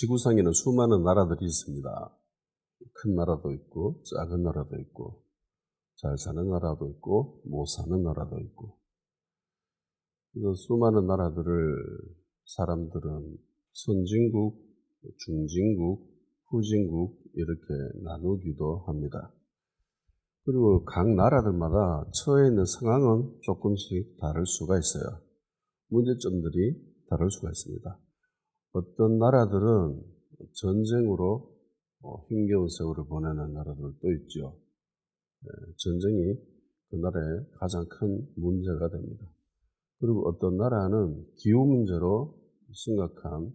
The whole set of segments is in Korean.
지구상에는 수많은 나라들이 있습니다. 큰 나라도 있고 작은 나라도 있고 잘 사는 나라도 있고 못 사는 나라도 있고, 그래서 수많은 나라들을 사람들은 선진국, 중진국, 후진국 이렇게 나누기도 합니다. 그리고 각 나라들마다 처해 있는 상황은 조금씩 다를 수가 있어요. 문제점들이 다를 수가 있습니다. 어떤 나라들은 전쟁으로 힘겨운 세월을 보내는 나라들도 있죠. 전쟁이 그 나라의 가장 큰 문제가 됩니다. 그리고 어떤 나라는 기후 문제로 심각한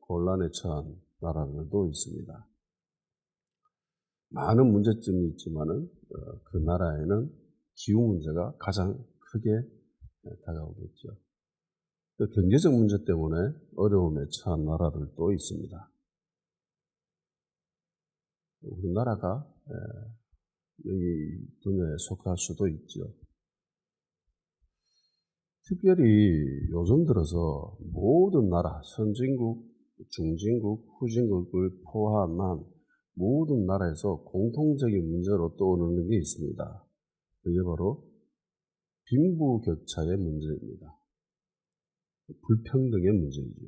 곤란에 처한 나라들도 있습니다. 많은 문제점이 있지만은 그 나라에는 기후 문제가 가장 크게 다가오겠죠. 또 경제적 문제 때문에 어려움에 처한 나라들도 있습니다. 우리나라가 여기 분야에 속할 수도 있죠. 특별히 요즘 들어서 모든 나라, 선진국, 중진국, 후진국을 포함한 모든 나라에서 공통적인 문제로 떠오르는 게 있습니다. 그게 바로 빈부격차의 문제입니다. 불평등의 문제이죠.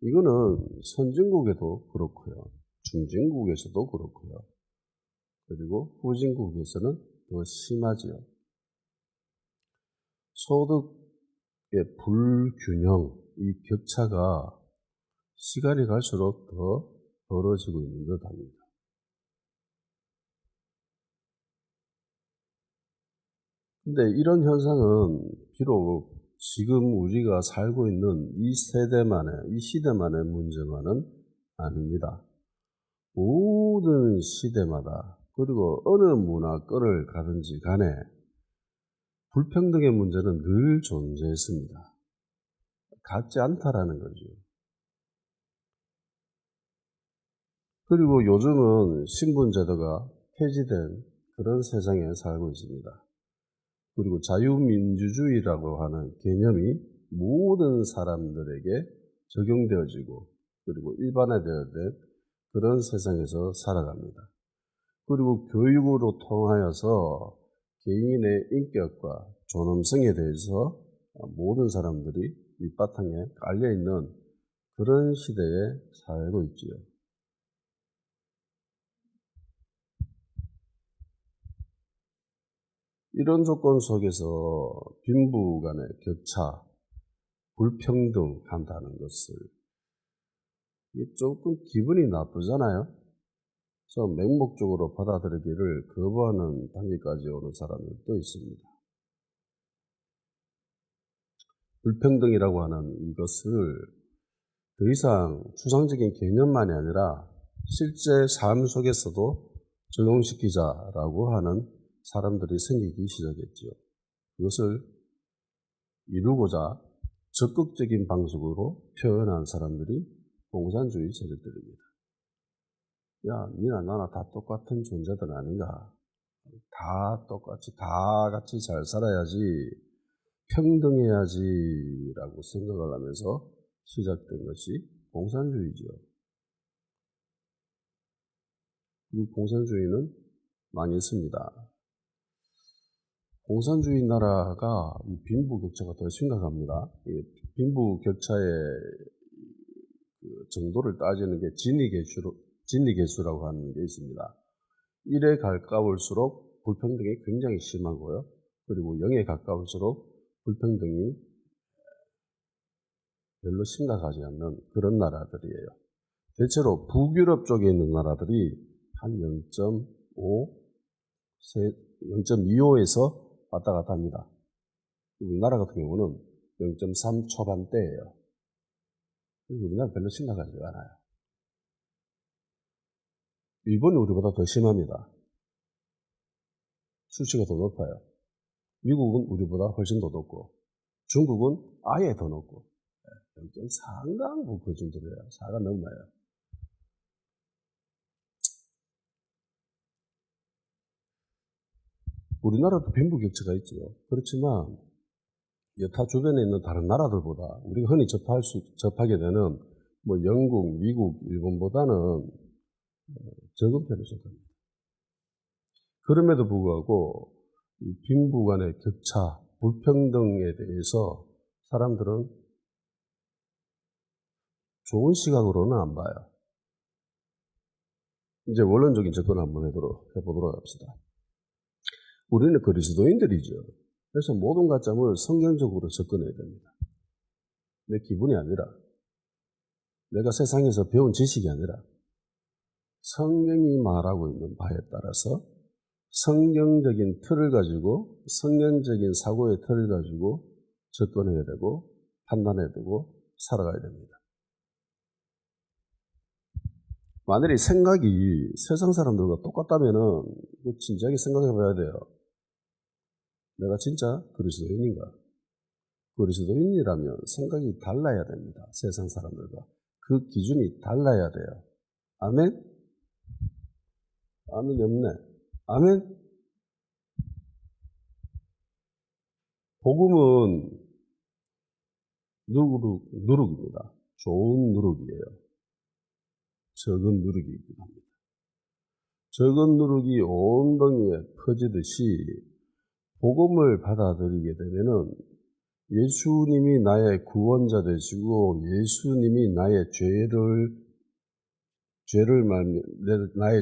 이거는 선진국에도 그렇고요, 중진국에서도 그렇고요, 그리고 후진국에서는 더 심하지요. 소득의 불균형, 이 격차가 시간이 갈수록 더 벌어지고 있는 듯 합니다. 근데 이런 현상은 비록 지금 우리가 살고 있는 이 세대만의, 이 시대만의 문제만은 아닙니다. 모든 시대마다, 그리고 어느 문화권을 가든지 간에 불평등의 문제는 늘 존재했습니다. 같지 않다라는 거죠. 그리고 요즘은 신분제도가 폐지된 그런 세상에 살고 있습니다. 그리고 자유민주주의라고 하는 개념이 모든 사람들에게 적용되어지고 그리고 일반화되어야 될 그런 세상에서 살아갑니다. 그리고 교육으로 통하여서 개인의 인격과 존엄성에 대해서 모든 사람들이 밑바탕에 깔려있는 그런 시대에 살고 있지요. 이런 조건 속에서 빈부 간의 격차, 불평등한다는 것을, 이게 조금 기분이 나쁘잖아요. 그래서 맹목적으로 받아들이기를 거부하는 단계까지 오는 사람들도 있습니다. 불평등이라고 하는 이것을 더 이상 추상적인 개념만이 아니라 실제 삶 속에서도 적용시키자라고 하는 사람들이 생기기 시작했죠. 그것을 이루고자 적극적인 방식으로 표현한 사람들이 공산주의 세력들입니다. 야, 니나 나나 다 똑같은 존재들 아닌가? 다 똑같이, 다 같이 잘 살아야지, 평등해야지 라고 생각을 하면서 시작된 것이 공산주의죠. 이 공산주의는 망했습니다. 공산주의 나라가 이 빈부격차가 더 심각합니다. 빈부격차의 정도를 따지는 게 진리계수라고 하는 게 있습니다. 1에 가까울수록 불평등이 굉장히 심하고요. 그리고 0에 가까울수록 불평등이 별로 심각하지 않는 그런 나라들이에요. 대체로 북유럽 쪽에 있는 나라들이 한 0.5, 0.25에서 왔다 갔다 합니다. 우리나라 같은 경우는 0.3 초반대예요. 우리나라 별로 심각하지 않아요. 일본이 우리보다 더 심합니다. 수치가 더 높아요. 미국은 우리보다 훨씬 더 높고, 중국은 아예 더 높고, 0.4인가 뭐 그 정도래요. 4가 넘어요. 우리나라도 빈부격차가 있죠. 그렇지만 여타 주변에 있는 다른 나라들보다 우리가 흔히 접하게 되는 뭐 영국, 미국, 일본보다는 적은 편에 속합니다. 그럼에도 불구하고 이 빈부 간의 격차, 불평등에 대해서 사람들은 좋은 시각으로는 안 봐요. 이제 원론적인 접근을 한번 해보도록 합시다. 우리는 그리스도인들이죠. 그래서 모든 가점을 성경적으로 접근해야 됩니다. 내 기분이 아니라, 내가 세상에서 배운 지식이 아니라 성경이 말하고 있는 바에 따라서 성경적인 틀을 가지고, 성경적인 사고의 틀을 가지고 접근해야 되고 판단해야 되고 살아가야 됩니다. 만일에 생각이 세상 사람들과 똑같다면은 진지하게 생각해 봐야 돼요. 내가 진짜 그리스도인인가? 그리스도인이라면 생각이 달라야 됩니다. 세상 사람들과. 그 기준이 달라야 돼요. 아멘? 아멘이 없네. 아멘? 복음은 누룩입니다. 좋은 누룩이에요. 적은 누룩이기도 합니다. 적은 누룩이 온 덩이에 퍼지듯이 복음을 받아들이게 되면은 예수님이 나의 구원자 되시고 예수님이 나의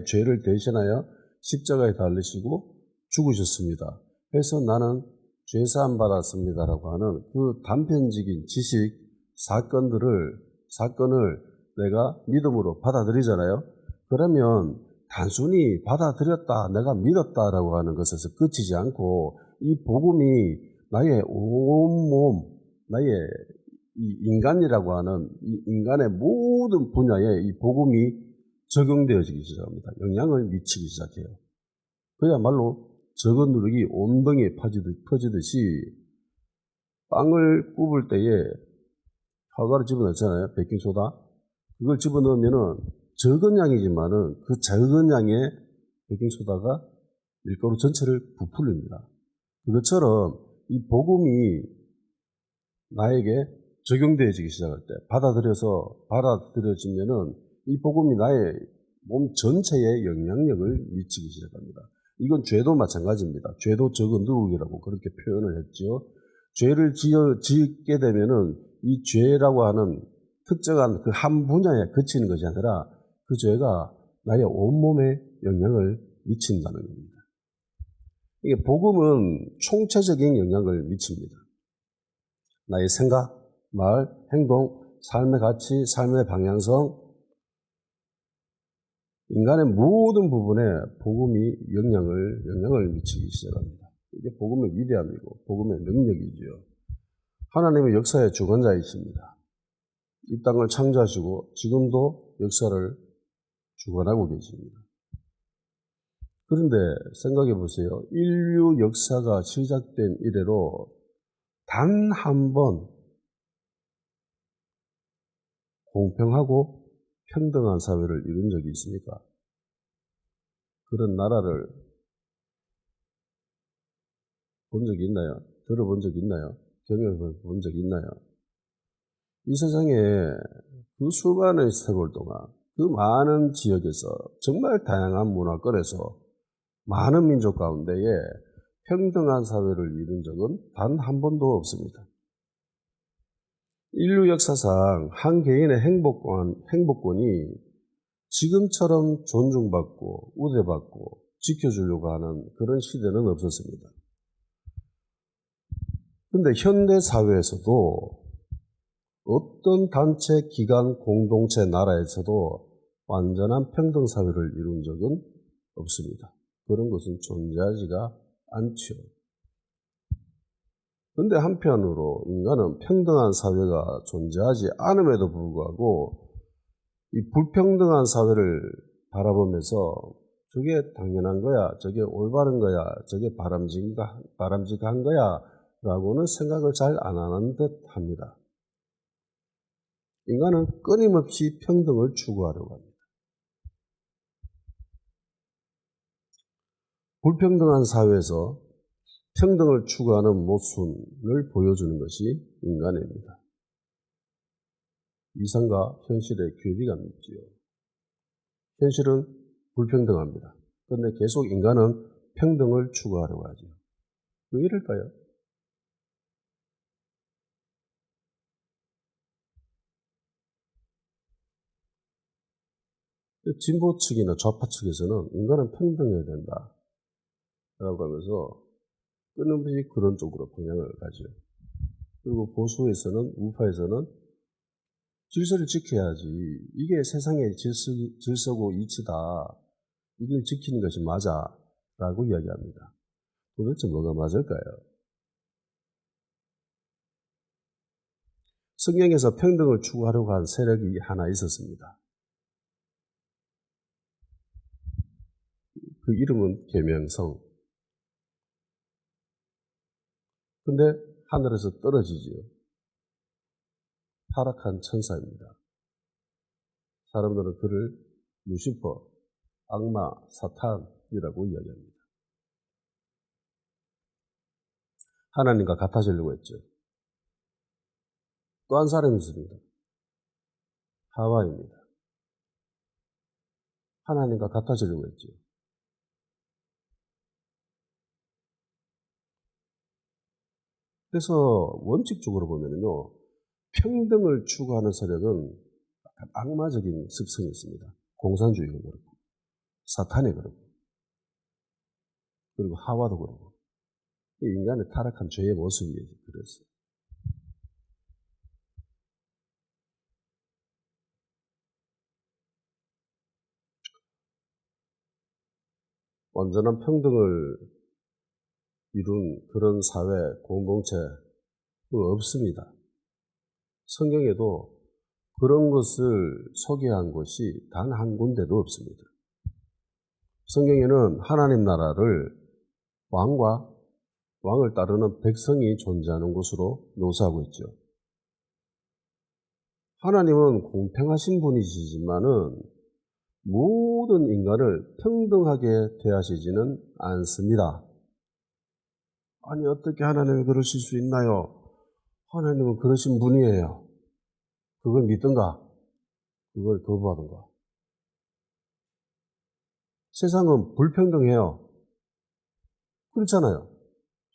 죄를 대신하여 십자가에 달리시고 죽으셨습니다. 그래서 나는 죄사함 받았습니다라고 하는 그 단편적인 지식, 사건을 내가 믿음으로 받아들이잖아요. 그러면 단순히 받아들였다, 내가 믿었다라고 하는 것에서 그치지 않고 이 복음이 나의 온몸, 나의 이 인간이라고 하는 이 인간의 모든 분야에 이 복음이 적용되어지기 시작합니다. 영향을 미치기 시작해요. 그야말로 적은 누룩이 온덩이에 퍼지듯이 빵을 굽을 때에 사과를 집어넣잖아요. 베이킹소다. 그걸 집어넣으면은 적은 양이지만은 그 적은 양의 베이킹소다가 밀가루 전체를 부풀립니다. 그것처럼 이 복음이 나에게 적용되어지기 시작할 때, 받아들여지면은 이 복음이 나의 몸 전체에 영향력을 미치기 시작합니다. 이건 죄도 마찬가지입니다. 죄도 적은 누룩이라고 그렇게 표현을 했죠. 죄를 짓게 되면은 이 죄라고 하는 특정한 그 한 분야에 그치는 것이 아니라 그 죄가 나의 온몸에 영향을 미친다는 겁니다. 이게 복음은 총체적인 영향을 미칩니다. 나의 생각, 말, 행동, 삶의 가치, 삶의 방향성, 인간의 모든 부분에 복음이 영향을 미치기 시작합니다. 이게 복음의 위대함이고 복음의 능력이죠. 하나님의 역사의 주관자이십니다. 이 땅을 창조하시고 지금도 역사를 주관하고 계십니다. 그런데 생각해 보세요. 인류 역사가 시작된 이래로 단 한 번 공평하고 평등한 사회를 이룬 적이 있습니까? 그런 나라를 본 적이 있나요? 들어본 적이 있나요? 경험해 본 적이 있나요? 이 세상에 그 수많은 세월 동안 그 많은 지역에서 정말 다양한 문화권에서 많은 민족 가운데에 평등한 사회를 이룬 적은 단 한 번도 없습니다. 인류 역사상 한 개인의 행복권이 지금처럼 존중받고 우대받고 지켜주려고 하는 그런 시대는 없었습니다. 그런데 현대 사회에서도 어떤 단체, 기관, 공동체, 나라에서도 완전한 평등 사회를 이룬 적은 없습니다. 그런 것은 존재하지가 않죠. 그런데 한편으로 인간은 평등한 사회가 존재하지 않음에도 불구하고 이 불평등한 사회를 바라보면서 저게 당연한 거야, 저게 올바른 거야, 저게 바람직한 거야 라고는 생각을 잘 안 하는 듯 합니다. 인간은 끊임없이 평등을 추구하려고 합니다. 불평등한 사회에서 평등을 추구하는 모순을 보여주는 것이 인간입니다. 이상과 현실의 괴리감이 있지요. 현실은 불평등합니다. 그런데 계속 인간은 평등을 추구하려고 하죠. 왜 이럴까요? 진보 측이나 좌파 측에서는 인간은 평등해야 된다 라고 하면서 끊임없이 그런 쪽으로 방향을 가죠. 그리고 보수에서는, 우파에서는 질서를 지켜야지, 이게 세상의 질서고 이치다, 이걸 지키는 것이 맞아 라고 이야기합니다. 도대체 뭐가 맞을까요? 성경에서 평등을 추구하려고 한 세력이 하나 있었습니다. 그 이름은 계명성. 근데 하늘에서 떨어지지요. 타락한 천사입니다. 사람들은 그를 루시퍼, 악마, 사탄이라고 이야기합니다. 하나님과 같아지려고 했죠. 또 한 사람이 있습니다. 하와입니다. 하나님과 같아지려고 했죠. 그래서 원칙적으로 보면요, 평등을 추구하는 세력은 약간 악마적인 습성이 있습니다. 공산주의가 그렇고, 사탄이 그렇고, 그리고 하와도 그렇고, 인간의 타락한 죄의 모습이 그랬어요. 완전한 평등을 이룬 그런 사회, 공동체 없습니다. 성경에도 그런 것을 소개한 곳이 단 한 군데도 없습니다. 성경에는 하나님 나라를 왕을 따르는 백성이 존재하는 곳으로 묘사하고 있죠. 하나님은 공평하신 분이시지만은 모든 인간을 평등하게 대하시지는 않습니다. 아니, 어떻게 하나님이 그러실 수 있나요? 하나님은 그러신 분이에요. 그걸 믿든가, 그걸 거부하든가. 세상은 불평등해요. 그렇잖아요.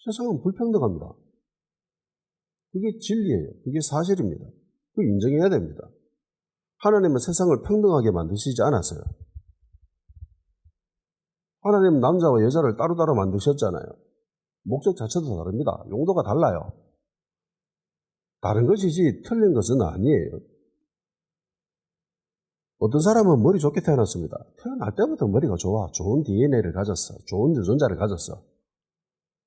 세상은 불평등합니다. 그게 진리예요. 그게 사실입니다. 그거 인정해야 됩니다. 하나님은 세상을 평등하게 만드시지 않았어요. 하나님은 남자와 여자를 따로따로 만드셨잖아요. 목적 자체도 다릅니다. 용도가 달라요. 다른 것이지 틀린 것은 아니에요. 어떤 사람은 머리 좋게 태어났습니다. 태어날 때부터 머리가 좋아. 좋은 DNA를 가졌어. 좋은 유전자를 가졌어.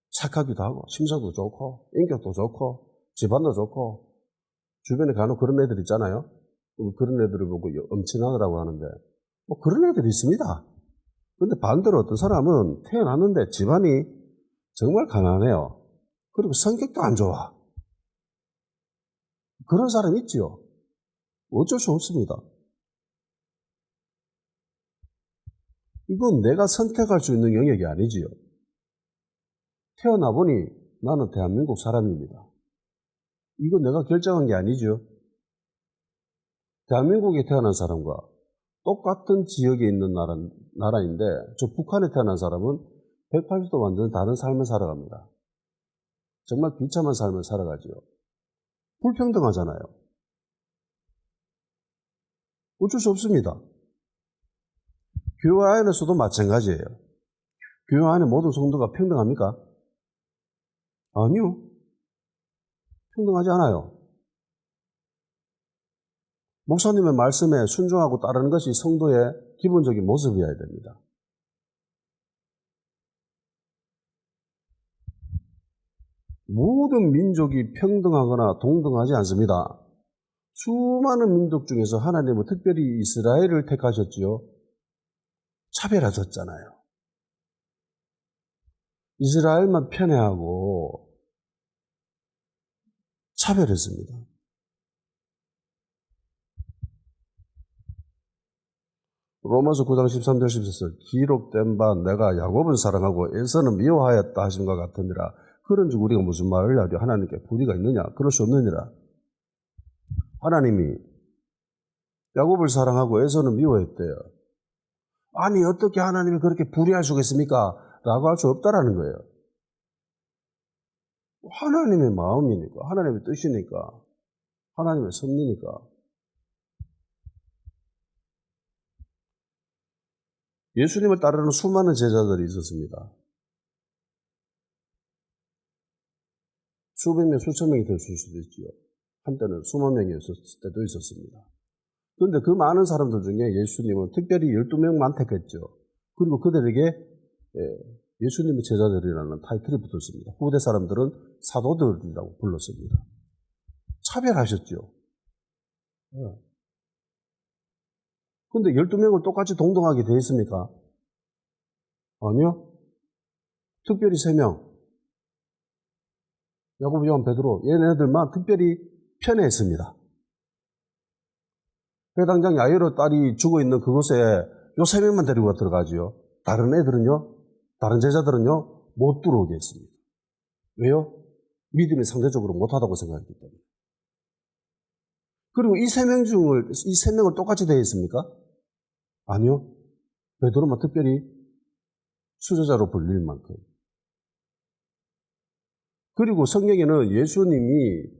착하기도 하고 심성도 좋고 인격도 좋고 집안도 좋고 주변에 간혹 그런 애들 있잖아요. 그런 애들을 보고 엄친아라고 하는데 뭐 그런 애들이 있습니다. 근데 반대로 어떤 사람은 태어났는데 집안이 정말 가난해요. 그리고 성격도 안 좋아. 그런 사람 있지요. 어쩔 수 없습니다. 이건 내가 선택할 수 있는 영역이 아니지요. 태어나 보니 나는 대한민국 사람입니다. 이건 내가 결정한 게 아니죠. 대한민국에 태어난 사람과 똑같은 지역에 있는 나라인데 저 북한에 태어난 사람은 180도 완전 다른 삶을 살아갑니다. 정말 비참한 삶을 살아가지요. 불평등하잖아요. 어쩔 수 없습니다. 교회 안에서도 마찬가지예요. 교회 안에 모든 성도가 평등합니까? 아니요. 평등하지 않아요. 목사님의 말씀에 순종하고 따르는 것이 성도의 기본적인 모습이어야 됩니다. 모든 민족이 평등하거나 동등하지 않습니다. 수많은 민족 중에서 하나님은 특별히 이스라엘을 택하셨지요. 차별하셨잖아요. 이스라엘만 편애하고 차별했습니다. 로마서 9장 13절 14절 기록된 바 내가 야곱을 사랑하고 에서는 미워하였다 하심과 같으니라. 그런즉 우리가 무슨 말을 하려 하나님께 불의가 있느냐? 그럴 수 없느니라. 하나님이 야곱을 사랑하고 에서는 미워했대요. 아니 어떻게 하나님이 그렇게 불의할 수가 있습니까? 라고 할 수 없다라는 거예요. 하나님의 마음이니까, 하나님의 뜻이니까, 하나님의 섭리니까. 예수님을 따르는 수많은 제자들이 있었습니다. 수백 명, 수천 명이 될 수도 있지요. 한때는 수만 명이었을 때도 있었습니다. 그런데 그 많은 사람들 중에 예수님은 특별히 12명만 택했죠. 그리고 그들에게 예수님의 제자들이라는 타이틀이 붙었습니다. 후대 사람들은 사도들이라고 불렀습니다. 차별하셨죠. 그런데 12명을 똑같이 동등하게 되어 있습니까? 아니요. 특별히 3명. 야고보, 요한, 베드로 얘네들만 특별히 편애했습니다. 회당장 야이로 딸이 죽어있는 그곳에 요 3명만 데리고 들어가지요. 다른 애들은요, 다른 제자들은요, 못 들어오게 했습니다. 왜요? 믿음이 상대적으로 못하다고 생각했기 때문에. 그리고 이 3명을 똑같이 되어 있습니까? 아니요. 베드로만 특별히 수제자로 불릴 만큼. 그리고 성경에는 예수님이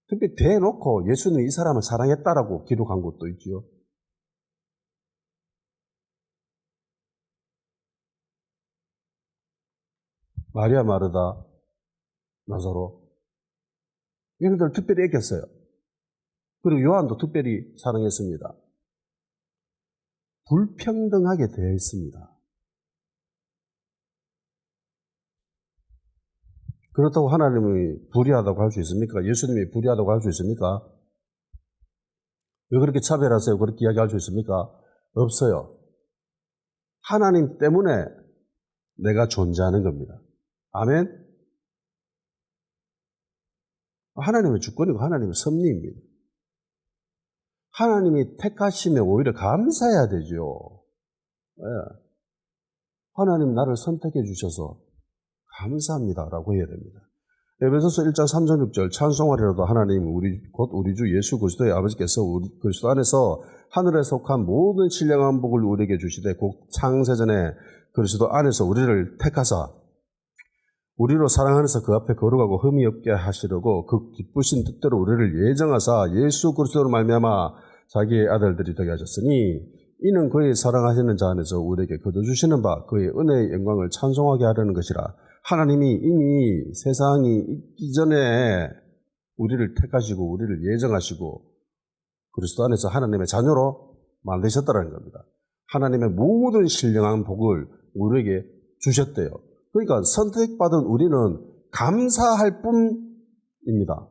특별히 대놓고 예수님이 이 사람을 사랑했다라고 기록한 것도 있지요. 마리아, 마르다, 나사로. 얘네들 특별히 애겼어요. 그리고 요한도 특별히 사랑했습니다. 불평등하게 되어 있습니다. 그렇다고 하나님이 불의하다고 할 수 있습니까? 예수님이 불의하다고 할 수 있습니까? 왜 그렇게 차별하세요? 그렇게 이야기할 수 있습니까? 없어요. 하나님 때문에 내가 존재하는 겁니다. 아멘? 하나님의 주권이고 하나님의 섭리입니다. 하나님이 택하시면 오히려 감사해야 되죠. 네. 하나님 나를 선택해 주셔서 감사합니다라고 해야 됩니다. 에베소서 1장 3절 6절 찬송하리로다 하나님 곧 우리 주 예수 그리스도의 아버지께서 우리 그리스도 안에서 하늘에 속한 모든 신령한 복을 우리에게 주시되 곧 창세전에 그리스도 안에서 우리를 택하사 우리로 사랑 안에서 그 앞에 거룩하고 흠이 없게 하시려고 그 기쁘신 뜻대로 우리를 예정하사 예수 그리스도로 말미암아 자기의 아들들이 되게 하셨으니 이는 그의 사랑하시는 자 안에서 우리에게 거둬주시는 바 그의 은혜의 영광을 찬송하게 하려는 것이라. 하나님이 이미 세상이 있기 전에 우리를 택하시고 우리를 예정하시고 그리스도 안에서 하나님의 자녀로 만드셨다는 겁니다. 하나님의 모든 신령한 복을 우리에게 주셨대요. 그러니까 선택받은 우리는 감사할 뿐입니다.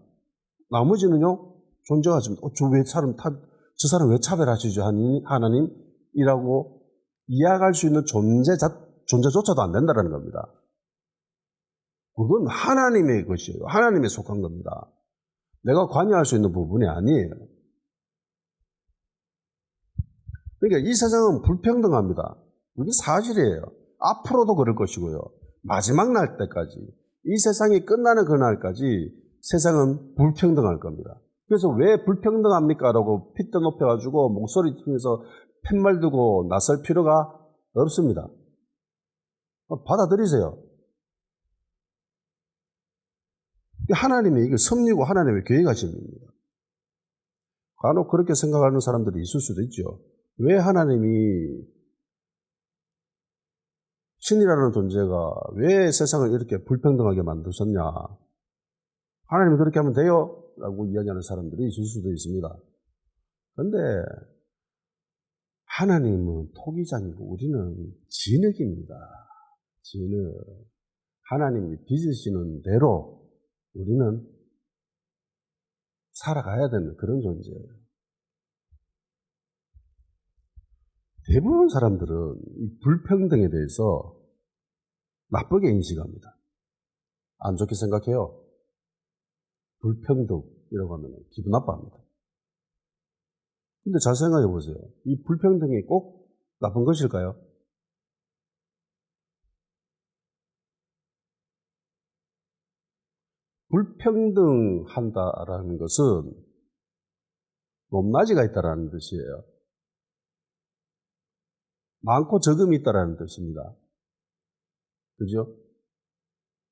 나머지는요 존재하지 저 사람 왜 차별하시죠? 하나님이라고 이야기할 수 있는 존재조차도 안 된다는 겁니다. 그건 하나님의 것이에요. 하나님에 속한 겁니다. 내가 관여할 수 있는 부분이 아니에요. 그러니까 이 세상은 불평등합니다. 이게 사실이에요. 앞으로도 그럴 것이고요. 마지막 날 때까지, 이 세상이 끝나는 그날까지 세상은 불평등할 겁니다. 그래서 왜 불평등합니까? 라고 핏대 높여가지고 목소리 통해서 팻말 두고 나설 필요가 없습니다. 받아들이세요. 하나님의 이게 섭리고 하나님의 계획하심입니다. 간혹 그렇게 생각하는 사람들이 있을 수도 있죠. 왜 하나님이 신이라는 존재가 왜 세상을 이렇게 불평등하게 만드셨냐? 하나님이 그렇게 하면 돼요? 라고 이야기하는 사람들이 있을 수도 있습니다. 그런데 하나님은 토기장이고 우리는 진흙입니다. 진흙. 하나님이 빚으시는 대로 우리는 살아가야 되는 그런 존재예요. 대부분 사람들은 이 불평등에 대해서 나쁘게 인식합니다. 안 좋게 생각해요. 불평등이라고 하면 기분 나빠합니다. 근데 잘 생각해 보세요. 이 불평등이 꼭 나쁜 것일까요? 불평등한다라는 것은 높낮이가 있다라는 뜻이에요. 많고 적음이 있다라는 뜻입니다. 그죠?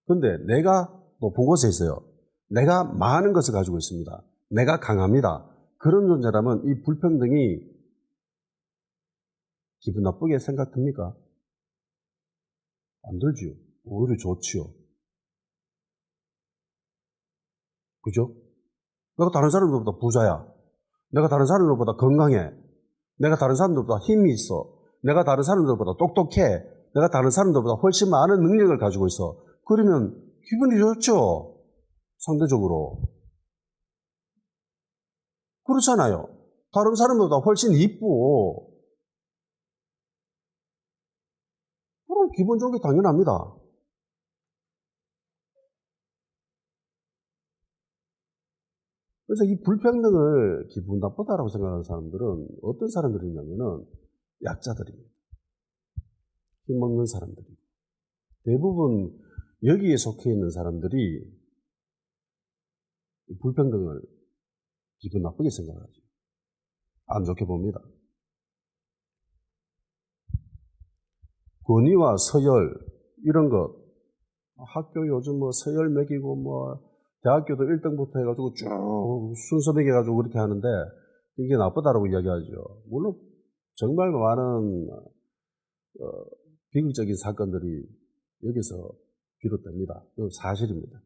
근데 내가 높은 곳에 있어요. 내가 많은 것을 가지고 있습니다. 내가 강합니다. 그런 존재라면 이 불평등이 기분 나쁘게 생각됩니까? 안 들지요. 오히려 좋지요. 그죠? 내가 다른 사람들보다 부자야. 내가 다른 사람들보다 건강해. 내가 다른 사람들보다 힘이 있어. 내가 다른 사람들보다 똑똑해. 내가 다른 사람들보다 훨씬 많은 능력을 가지고 있어. 그러면 기분이 좋죠. 상대적으로. 그렇잖아요. 다른 사람보다 훨씬 이쁘고. 그럼 기분 좋은 게 당연합니다. 그래서 이 불평등을 기분 나쁘다라고 생각하는 사람들은 어떤 사람들이냐면은 약자들입니다. 힘없는 사람들이고. 대부분 여기에 속해 있는 사람들이 이 불평등을 기분 나쁘게 생각하죠. 안 좋게 봅니다. 권위와 서열 이런 것, 학교 요즘 뭐 서열 매기고 뭐 대학교도 1등부터 해가지고 쭉 순서 매겨가지고 그렇게 하는데 이게 나쁘다라고 이야기하죠. 물론 정말 많은 비극적인 사건들이 여기서 비롯됩니다. 그건 사실입니다.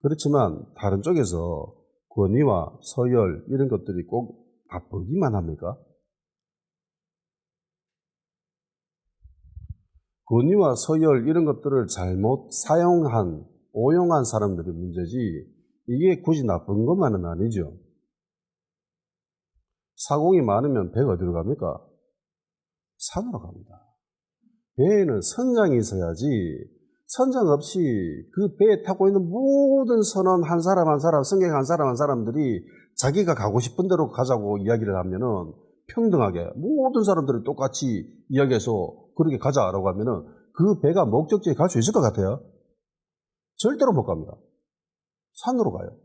그렇지만 다른 쪽에서 권위와 서열 이런 것들이 꼭 나쁘기만 합니까? 권위와 서열 이런 것들을 잘못 사용한, 오용한 사람들이 문제지 이게 굳이 나쁜 것만은 아니죠. 사공이 많으면 배가 어디로 갑니까? 산으로 갑니다. 배에는 선장이 있어야지 선장 없이 그 배에 타고 있는 모든 선원 한 사람 한 사람, 승객 한 사람 한 사람들이 자기가 가고 싶은 대로 가자고 이야기를 하면은 평등하게 모든 사람들이 똑같이 이야기해서 그렇게 가자라고 하면은 그 배가 목적지에 갈 수 있을 것 같아요? 절대로 못 갑니다. 산으로 가요.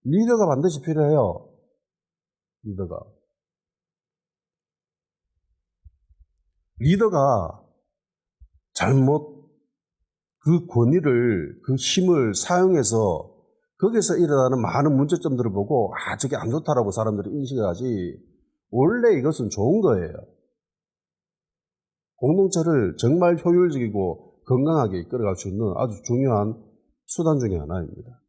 리더가 반드시 필요해요. 리더가 잘못 그 권위를, 그 힘을 사용해서 거기서 일어나는 많은 문제점들을 보고 저게 안 좋다라고 사람들이 인식을 하지 원래 이것은 좋은 거예요. 공동체를 정말 효율적이고 건강하게 이끌어갈 수 있는 아주 중요한 수단 중에 하나입니다.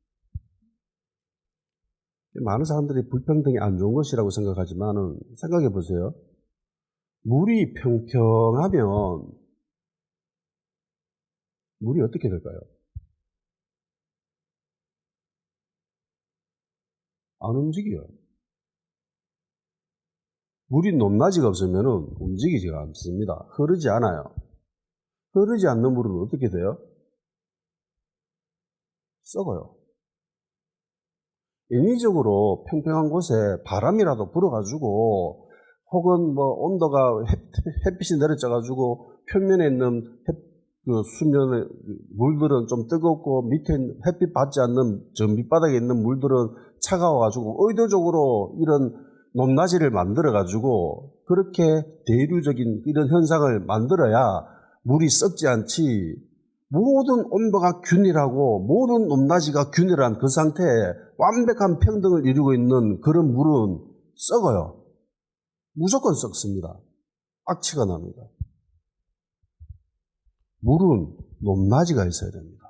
많은 사람들이 불평등이 안 좋은 것이라고 생각하지만은 생각해 보세요. 물이 평평하면 물이 어떻게 될까요? 안 움직여요. 물이 높낮이가 없으면 움직이지가 않습니다. 흐르지 않아요. 흐르지 않는 물은 어떻게 돼요? 썩어요. 인위적으로 평평한 곳에 바람이라도 불어가지고 혹은 뭐 온도가 햇빛이 내려져가지고 표면에 있는 그 수면의 물들은 좀 뜨겁고 밑에 햇빛 받지 않는 저 밑바닥에 있는 물들은 차가워가지고 의도적으로 이런 높낮이를 만들어가지고 그렇게 대류적인 이런 현상을 만들어야 물이 썩지 않지 모든 온도가 균일하고 모든 높낮이가 균일한 그 상태에 완벽한 평등을 이루고 있는 그런 물은 썩어요. 무조건 썩습니다. 악취가 납니다. 물은 높낮이가 있어야 됩니다.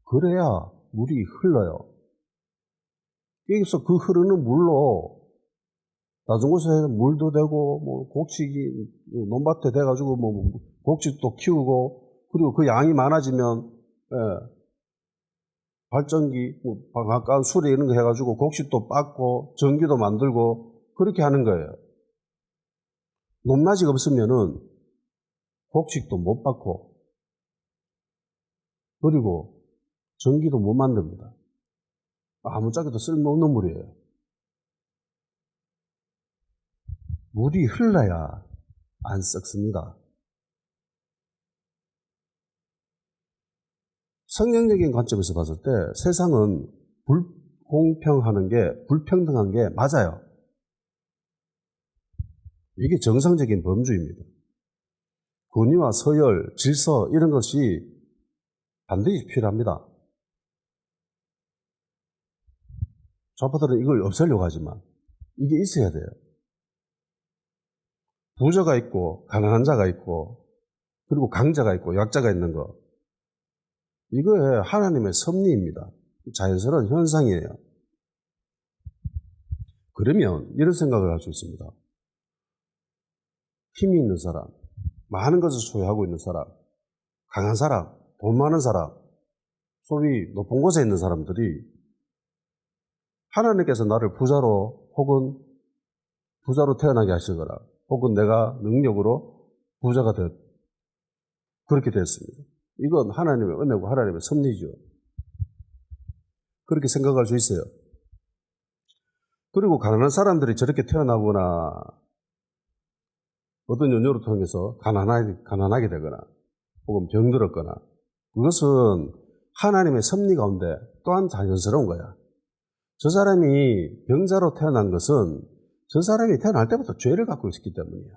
그래야 물이 흘러요. 여기서 그 흐르는 물로 낮은 곳에 물도 되고 뭐 곡식이 논밭에 돼가지고 뭐 곡식도 키우고 그리고 그 양이 많아지면 발전기, 가까운 수레 이런 거 해가지고 곡식도 빻고 전기도 만들고 그렇게 하는 거예요. 높낮이가 없으면은 곡식도 못 빻고 그리고 전기도 못 만듭니다. 아무짝에도 쓸모없는 물이에요. 물이 흘러야 안 썩습니다. 성경적인 관점에서 봤을 때 세상은 불공평하는 게, 불평등한 게 맞아요. 이게 정상적인 범주입니다. 권위와 서열, 질서 이런 것이 반드시 필요합니다. 좌파들은 이걸 없애려고 하지만 이게 있어야 돼요. 부자가 있고 가난한 자가 있고 그리고 강자가 있고 약자가 있는 거, 이거에 하나님의 섭리입니다. 자연스러운 현상이에요. 그러면 이런 생각을 할 수 있습니다. 힘이 있는 사람, 많은 것을 소유하고 있는 사람, 강한 사람, 돈 많은 사람, 소위 높은 곳에 있는 사람들이 하나님께서 나를 부자로 혹은 부자로 태어나게 하시거나 혹은 내가 능력으로 부자가 그렇게 됐습니다. 이건 하나님의 은혜고 하나님의 섭리죠. 그렇게 생각할 수 있어요. 그리고 가난한 사람들이 저렇게 태어나거나 어떤 연유를 통해서 가난하게 되거나 혹은 병들었거나, 그것은 하나님의 섭리 가운데 또한 자연스러운 거야. 저 사람이 병자로 태어난 것은 저 사람이 태어날 때부터 죄를 갖고 있었기 때문이야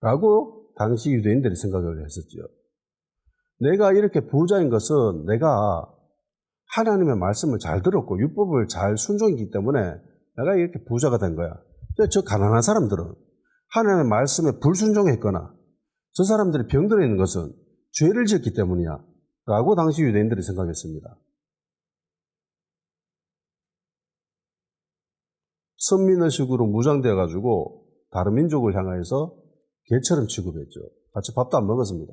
라고 당시 유대인들이 생각을 했었죠. 내가 이렇게 부자인 것은 내가 하나님의 말씀을 잘 들었고 율법을 잘 순종했기 때문에 내가 이렇게 부자가 된 거야. 저 가난한 사람들은 하나님의 말씀에 불순종했거나 저 사람들이 병들어 있는 것은 죄를 지었기 때문이야 라고 당시 유대인들이 생각했습니다. 선민의식으로 무장되어 가지고 다른 민족을 향해서 개처럼 취급했죠. 같이 밥도 안 먹었습니다.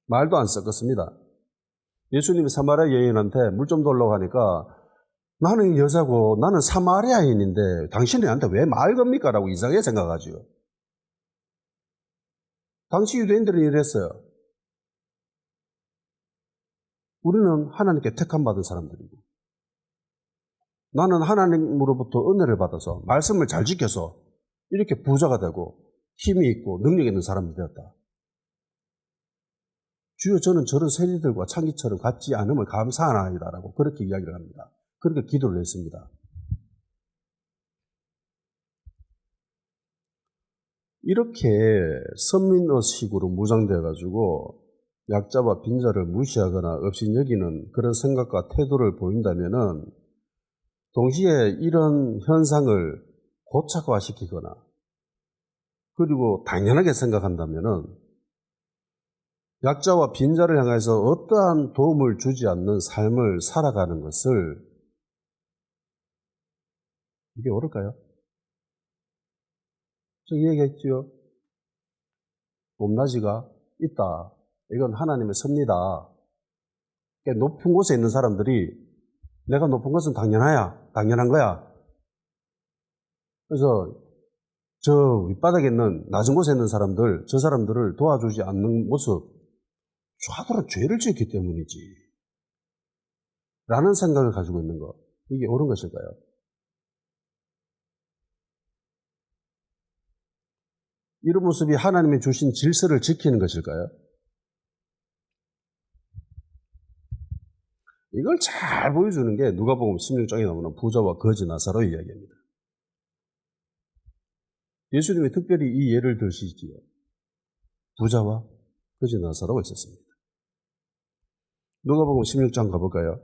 말도 안 섞었습니다. 예수님이 사마리아 여인한테 물 좀 달라고 하니까 나는 여자고 나는 사마리아인인데 당신이 나한테 왜 말 겁니까? 라고 이상하게 생각하죠. 당시 유대인들은 이랬어요. 우리는 하나님께 택함받은 사람들이고 나는 하나님으로부터 은혜를 받아서 말씀을 잘 지켜서 이렇게 부자가 되고 힘이 있고 능력 있는 사람이 되었다. 주여, 저는 저런 세리들과 창기처럼 같지 않음을 감사하나이다 라고 그렇게 이야기를 합니다. 그렇게 기도를 했습니다. 이렇게 선민의식으로 무장되어 가지고 약자와 빈자를 무시하거나 없이 여기는 그런 생각과 태도를 보인다면은 동시에 이런 현상을 고착화시키거나 그리고 당연하게 생각한다면은 약자와 빈자를 향해서 어떠한 도움을 주지 않는 삶을 살아가는 것을, 이게 옳을까요? 저 얘기했지요. 높낮이가 있다. 이건 하나님의 섭리다. 높은 곳에 있는 사람들이 내가 높은 것은 당연한 거야. 그래서 저 윗바닥에 있는 낮은 곳에 있는 사람들, 저 사람들을 도와주지 않는 모습, 좌들은 죄를 지었기 때문이지 라는 생각을 가지고 있는 것, 이게 옳은 것일까요? 이런 모습이 하나님이 주신 질서를 지키는 것일까요? 이걸 잘 보여주는 게 누가복음 16장에 나오는 부자와 거지 나사로의 이야기입니다. 예수님이 특별히 이 예를 드시지요. 부자와 거지 나사로가 있었습니다. 누가복음 16장 가볼까요?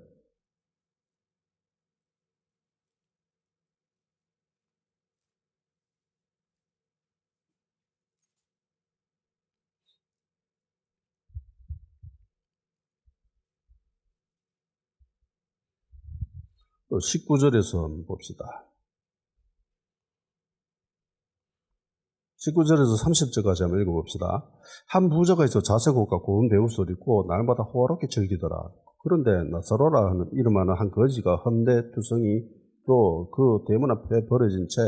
또 19절에서 한번 봅시다. 19절에서 30절까지 한번 읽어봅시다. 한 부자가 있어 자색옷과 고운 배옷을 입고 날마다 호화롭게 즐기더라. 그런데 나사로라 하는 이름하는 한 거지가 헌데투성이로 그 대문 앞에 버려진 채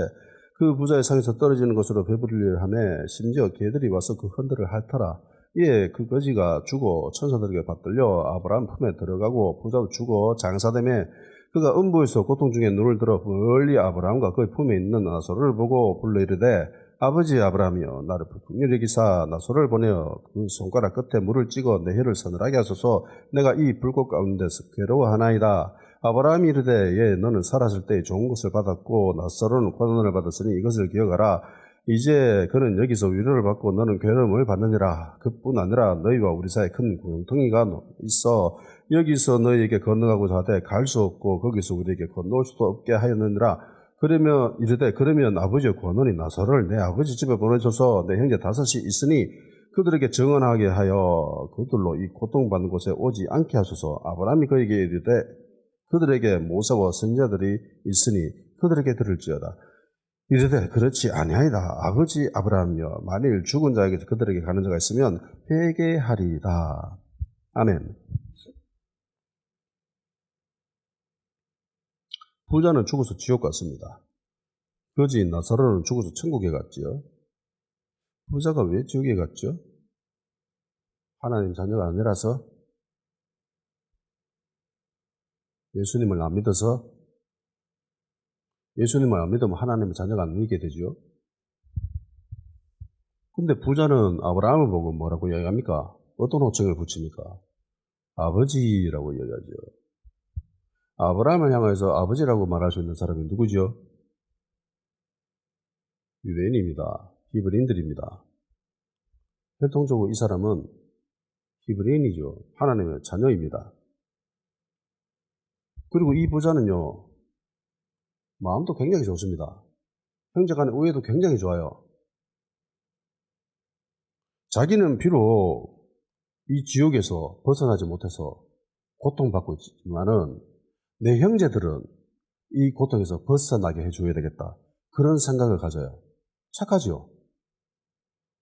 그 부자의 상에서 떨어지는 것으로 배부르려 하며 심지어 개들이 와서 그 헌들을 핥더라. 이에 그 거지가 죽어 천사들에게 받들려 아브라함 품에 들어가고 부자도 죽어 장사되며 그가 음부에서 고통 중에 눈을 들어 멀리 아브라함과 그의 품에 있는 나소를 보고 불러 이르되 아버지 아브라함이여 나를 긍휼히 여기사 나소를 보내어 그 손가락 끝에 물을 찍어 내 혀를 서늘하게 하소서. 내가 이 불꽃 가운데서 괴로워하나이다. 아브라함이 이르되 예 너는 살았을 때 좋은 것을 받았고 나소로는 고난을 받았으니 이것을 기억하라. 이제 그는 여기서 위로를 받고 너는 괴로움을 받느니라. 그뿐 아니라 너희와 우리 사이에 큰 구렁텅이가 있어 여기서 너희에게 건너가고자 하되 갈 수 없고 거기서 우리에게 건너올 수도 없게 하였느니라. 그러면 이르되 그러면 아버지의 권원이 나소를 내 아버지 집에 보내줘서 내 형제 다섯이 있으니 그들에게 정언하게 하여 그들로 이 고통받는 곳에 오지 않게 하소서. 아브라함이 그에게 이르되 그들에게 모세와 선지자들이 있으니 그들에게 들을지어다. 이르되 그렇지 아니하이다. 아버지 아브라함이여 만일 죽은 자에게서 그들에게 가는 자가 있으면 회개하리이다. 아멘. 부자는 죽어서 지옥 갔습니다. 거지인 나사로는 죽어서 천국에 갔지요. 부자가 왜 지옥에 갔죠? 하나님 자녀가 아니라서? 예수님을 안 믿어서? 예수님을 안 믿으면 하나님의 자녀가 아니게 되죠. 근데 부자는 아브라함을 보고 뭐라고 이야기합니까? 어떤 호칭을 붙입니까? 아버지라고 이야기하죠. 아브라함을 향해서 아버지라고 말할 수 있는 사람이 누구죠? 유대인입니다. 히브리인들입니다. 혈통적으로 이 사람은 히브리인이죠. 하나님의 자녀입니다. 그리고 이 부자는요, 마음도 굉장히 좋습니다. 형제간의 우애도 굉장히 좋아요. 자기는 비록 이 지옥에서 벗어나지 못해서 고통받고 있지만은 내 형제들은 이 고통에서 벗어나게 해줘야 되겠다. 그런 생각을 가져요. 착하죠?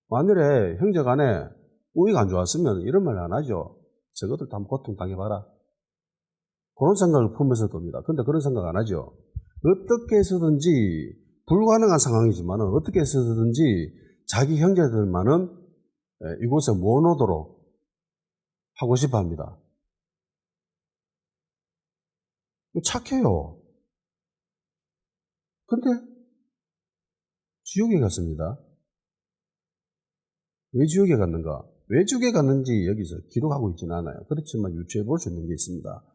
만일에 형제간에 우애가 안 좋았으면 이런 말 안 하죠. 저것들 다 고통 당해봐라. 그런 생각을 품면서 겁니다. 근데 그런 생각 안 하죠. 어떻게 해서든지 불가능한 상황이지만 어떻게 해서든지 자기 형제들만은 이곳에 못 오도록 하고 싶어 합니다. 착해요. 근데 지옥에 갔습니다. 왜 지옥에 갔는가? 왜 지옥에 갔는지 여기서 기록하고 있지는 않아요. 그렇지만 유추해 볼 수 있는 게 있습니다.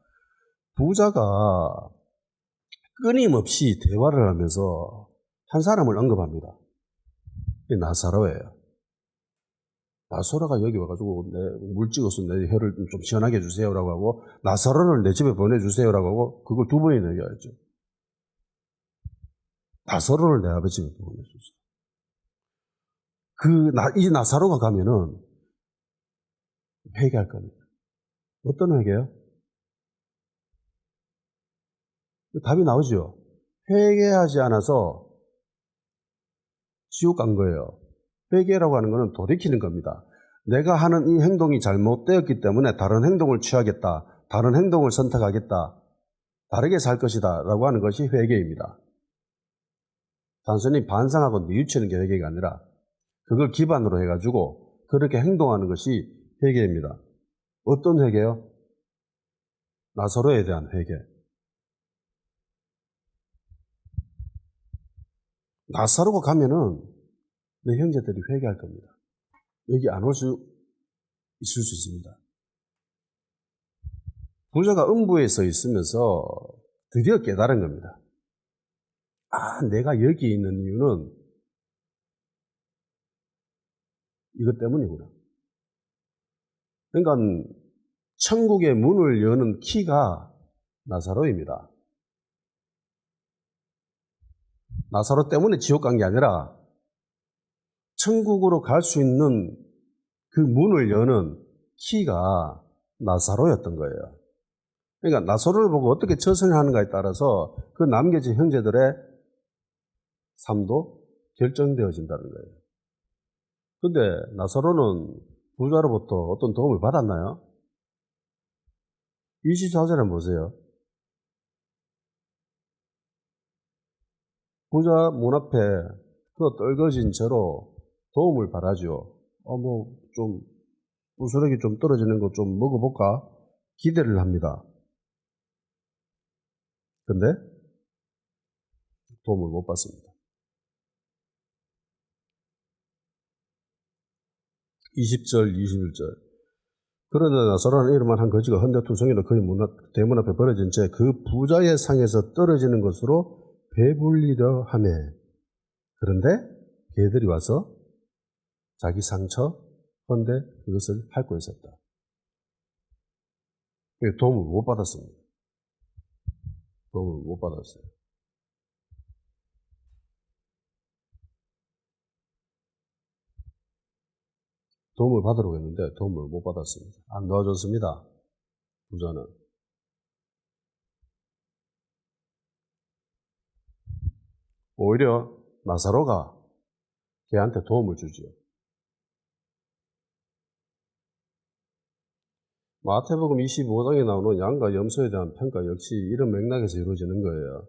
부자가 끊임없이 대화를 하면서 한 사람을 언급합니다. 나사로예요. 나사로가 여기 와가지고 물 찍어서 내 혀를 좀 시원하게 해주세요라고 하고 나사로를 내 집에 보내주세요라고 하고 그걸 두 번이나 얘기하죠. 나사로를 내 아버지 집에 보내주세요. 이 나사로가 가면은 회개할 겁니다. 어떤 회개요? 답이 나오죠. 회개하지 않아서 지옥 간 거예요. 회개라고 하는 것은 돌이키는 겁니다. 내가 하는 이 행동이 잘못되었기 때문에 다른 행동을 취하겠다. 다른 행동을 선택하겠다. 다르게 살 것이다. 라고 하는 것이 회개입니다. 단순히 반성하고 뉘우치는 게 회개가 아니라 그걸 기반으로 해가지고 그렇게 행동하는 것이 회개입니다. 어떤 회개요? 나사로에 대한 회개. 나사로가 가면은 내 형제들이 회개할 겁니다. 여기 안 올 수 있을 수 있습니다. 부자가 음부에서 있으면서 드디어 깨달은 겁니다. 내가 여기 있는 이유는 이것 때문이구나. 그러니까 천국의 문을 여는 키가 나사로입니다. 나사로 때문에 지옥 간 게 아니라 천국으로 갈 수 있는 그 문을 여는 키가 나사로였던 거예요. 그러니까 나사로를 보고 어떻게 처신하는가에 따라서 그 남겨진 형제들의 삶도 결정되어진다는 거예요. 근데 나사로는 부자로부터 어떤 도움을 받았나요? 24절에 보세요. 부자 문 앞에 그 떨거진 채로 도움을 바라죠. 좀 부스러기 좀 떨어지는 거 좀 먹어볼까? 기대를 합니다. 근데 도움을 못 받습니다. 20절, 21절. 그러나 나사로라는 이름만 한 거지가 헌데투성이로 그의 대문 앞에 버려진 채 그 부자의 상에서 떨어지는 것으로 배불리려 하매. 그런데 개들이 와서 자기 상처 헌데 그것을 핥고 있었다. 도움을 못 받았습니다. 도움을 못 받았어요. 도움을 받으려고 했는데 도움을 못 받았습니다. 안 도와줬습니다. 부자는. 오히려 나사로가 걔한테 도움을 주지요. 마태복음 25장에 나오는 양과 염소에 대한 평가 역시 이런 맥락에서 이루어지는 거예요.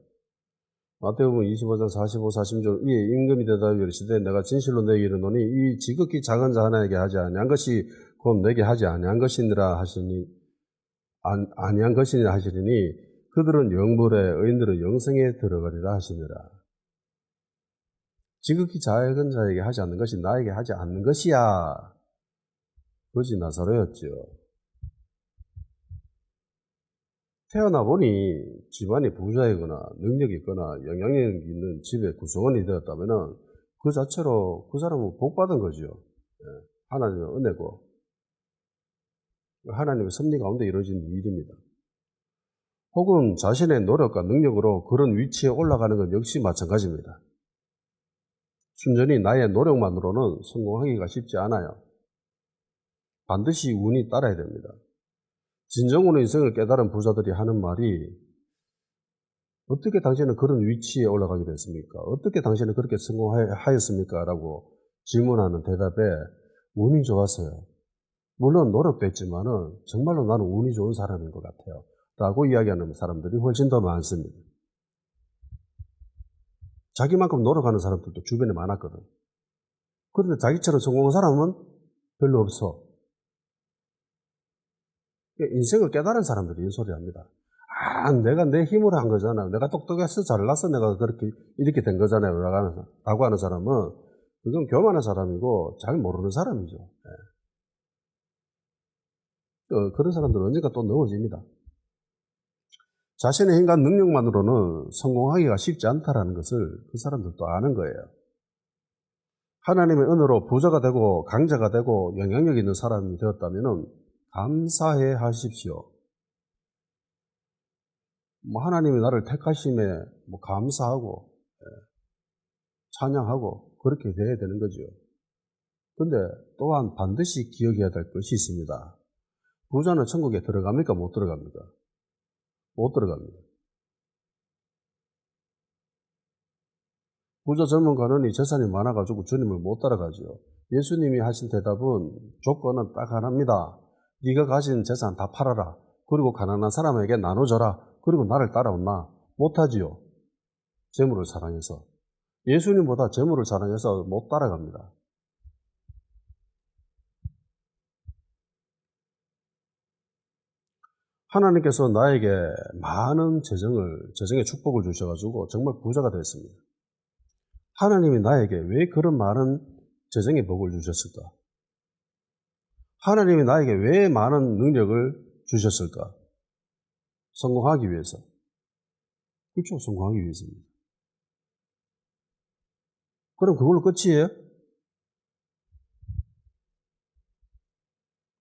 마태복음 25장 45, 46절 이에 임금이 대답하여 이르시되 내가 진실로 너에게 이르노니 이 지극히 작은 자 하나에게 하지 아니한 것이 곧 내게 하지 아니한 것이니라 하시니 아니한 것이니라 하시리니 그들은 영불에 의인들은 영생에 들어가리라 하시니라. 지극히 작은 자에게 하지 않는 것이 나에게 하지 않는 것이야. 그것이 나사로였죠. 태어나 보니 집안이 부자이거나 능력이 있거나 영향력이 있는 집의 구성원이 되었다면 그 자체로 그 사람은 복받은 거죠. 하나님의 은혜고 하나님의 섭리 가운데 이루어진 일입니다. 혹은 자신의 노력과 능력으로 그런 위치에 올라가는 건 역시 마찬가지입니다. 순전히 나의 노력만으로는 성공하기가 쉽지 않아요. 반드시 운이 따라야 됩니다. 진정으로 인생을 깨달은 부자들이 하는 말이 어떻게 당신은 그런 위치에 올라가게 됐습니까? 어떻게 당신은 그렇게 성공하였습니까? 라고 질문하는 대답에 운이 좋았어요. 물론 노력도 했지만은 정말로 나는 운이 좋은 사람인 것 같아요. 라고 이야기하는 사람들이 훨씬 더 많습니다. 자기만큼 노력하는 사람들도 주변에 많았거든. 그런데 자기처럼 성공한 사람은 별로 없어. 인생을 깨달은 사람들이 이 소리 합니다. 내가 내 힘으로 한 거잖아. 내가 똑똑해서 잘났어. 내가 그렇게, 이렇게 된 거잖아요. 라고 하는 사람은, 그건 교만한 사람이고, 잘 모르는 사람이죠. 그런 사람들은 언젠가 또 넘어집니다. 자신의 힘과 능력만으로는 성공하기가 쉽지 않다라는 것을 그 사람들도 아는 거예요. 하나님의 은혜로 부자가 되고, 강자가 되고, 영향력 있는 사람이 되었다면, 감사해 하십시오. 하나님이 나를 택하심에 감사하고 찬양하고 그렇게 돼야 되는 거죠. 근데 또한 반드시 기억해야 될 것이 있습니다. 부자는 천국에 들어갑니까? 못 들어갑니까? 못 들어갑니다. 부자 젊은 가론이 재산이 많아가지고 주님을 못 따라가죠. 예수님이 하신 대답은 조건은 딱 하나입니다. 네가 가진 재산 다 팔아라. 그리고 가난한 사람에게 나눠줘라. 그리고 나를 따라온나? 못하지요. 재물을 사랑해서. 예수님보다 재물을 사랑해서 못 따라갑니다. 하나님께서 나에게 많은 재정의 축복을 주셔가지고 정말 부자가 됐습니다. 하나님이 나에게 왜 그런 많은 재정의 복을 주셨을까? 하나님이 나에게 왜 많은 능력을 주셨을까? 성공하기 위해서. 그렇죠. 성공하기 위해서입니다. 그럼 그걸로 끝이에요?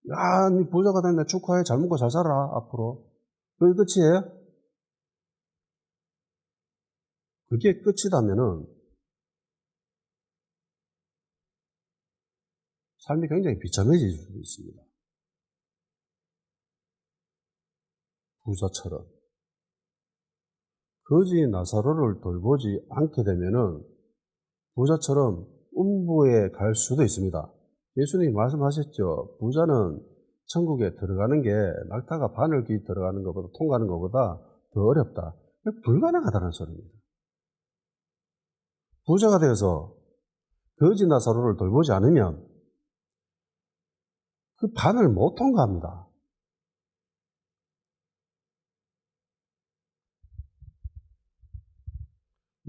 야, 니 부자가 됐네. 축하해. 잘 먹고 잘 살아. 앞으로. 그게 끝이에요? 그게 끝이라면은 삶이 굉장히 비참해질 수도 있습니다. 부자처럼. 거지 나사로를 돌보지 않게 되면은 부자처럼 음부에 갈 수도 있습니다. 예수님이 말씀하셨죠. 부자는 천국에 들어가는 게 낙타가 바늘귀 들어가는 것보다 통과하는 것보다 더 어렵다. 불가능하다는 소리입니다. 부자가 되어서 거지 나사로를 돌보지 않으면 그 반을 못 통과합니다.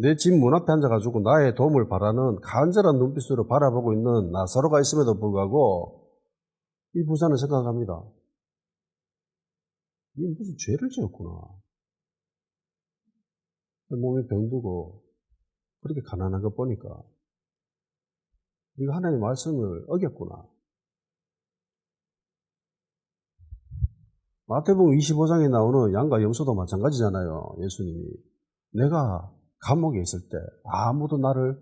내 집 문 앞에 앉아가지고 나의 도움을 바라는 간절한 눈빛으로 바라보고 있는 나사로가 있음에도 불구하고 이 부자는 생각합니다. 이 무슨 죄를 지었구나. 몸이 병들고 그렇게 가난한 것 보니까 네가 하나님의 말씀을 어겼구나. 마태복음 25장에 나오는 양과 염소도 마찬가지잖아요. 예수님이 내가 감옥에 있을 때 아무도 나를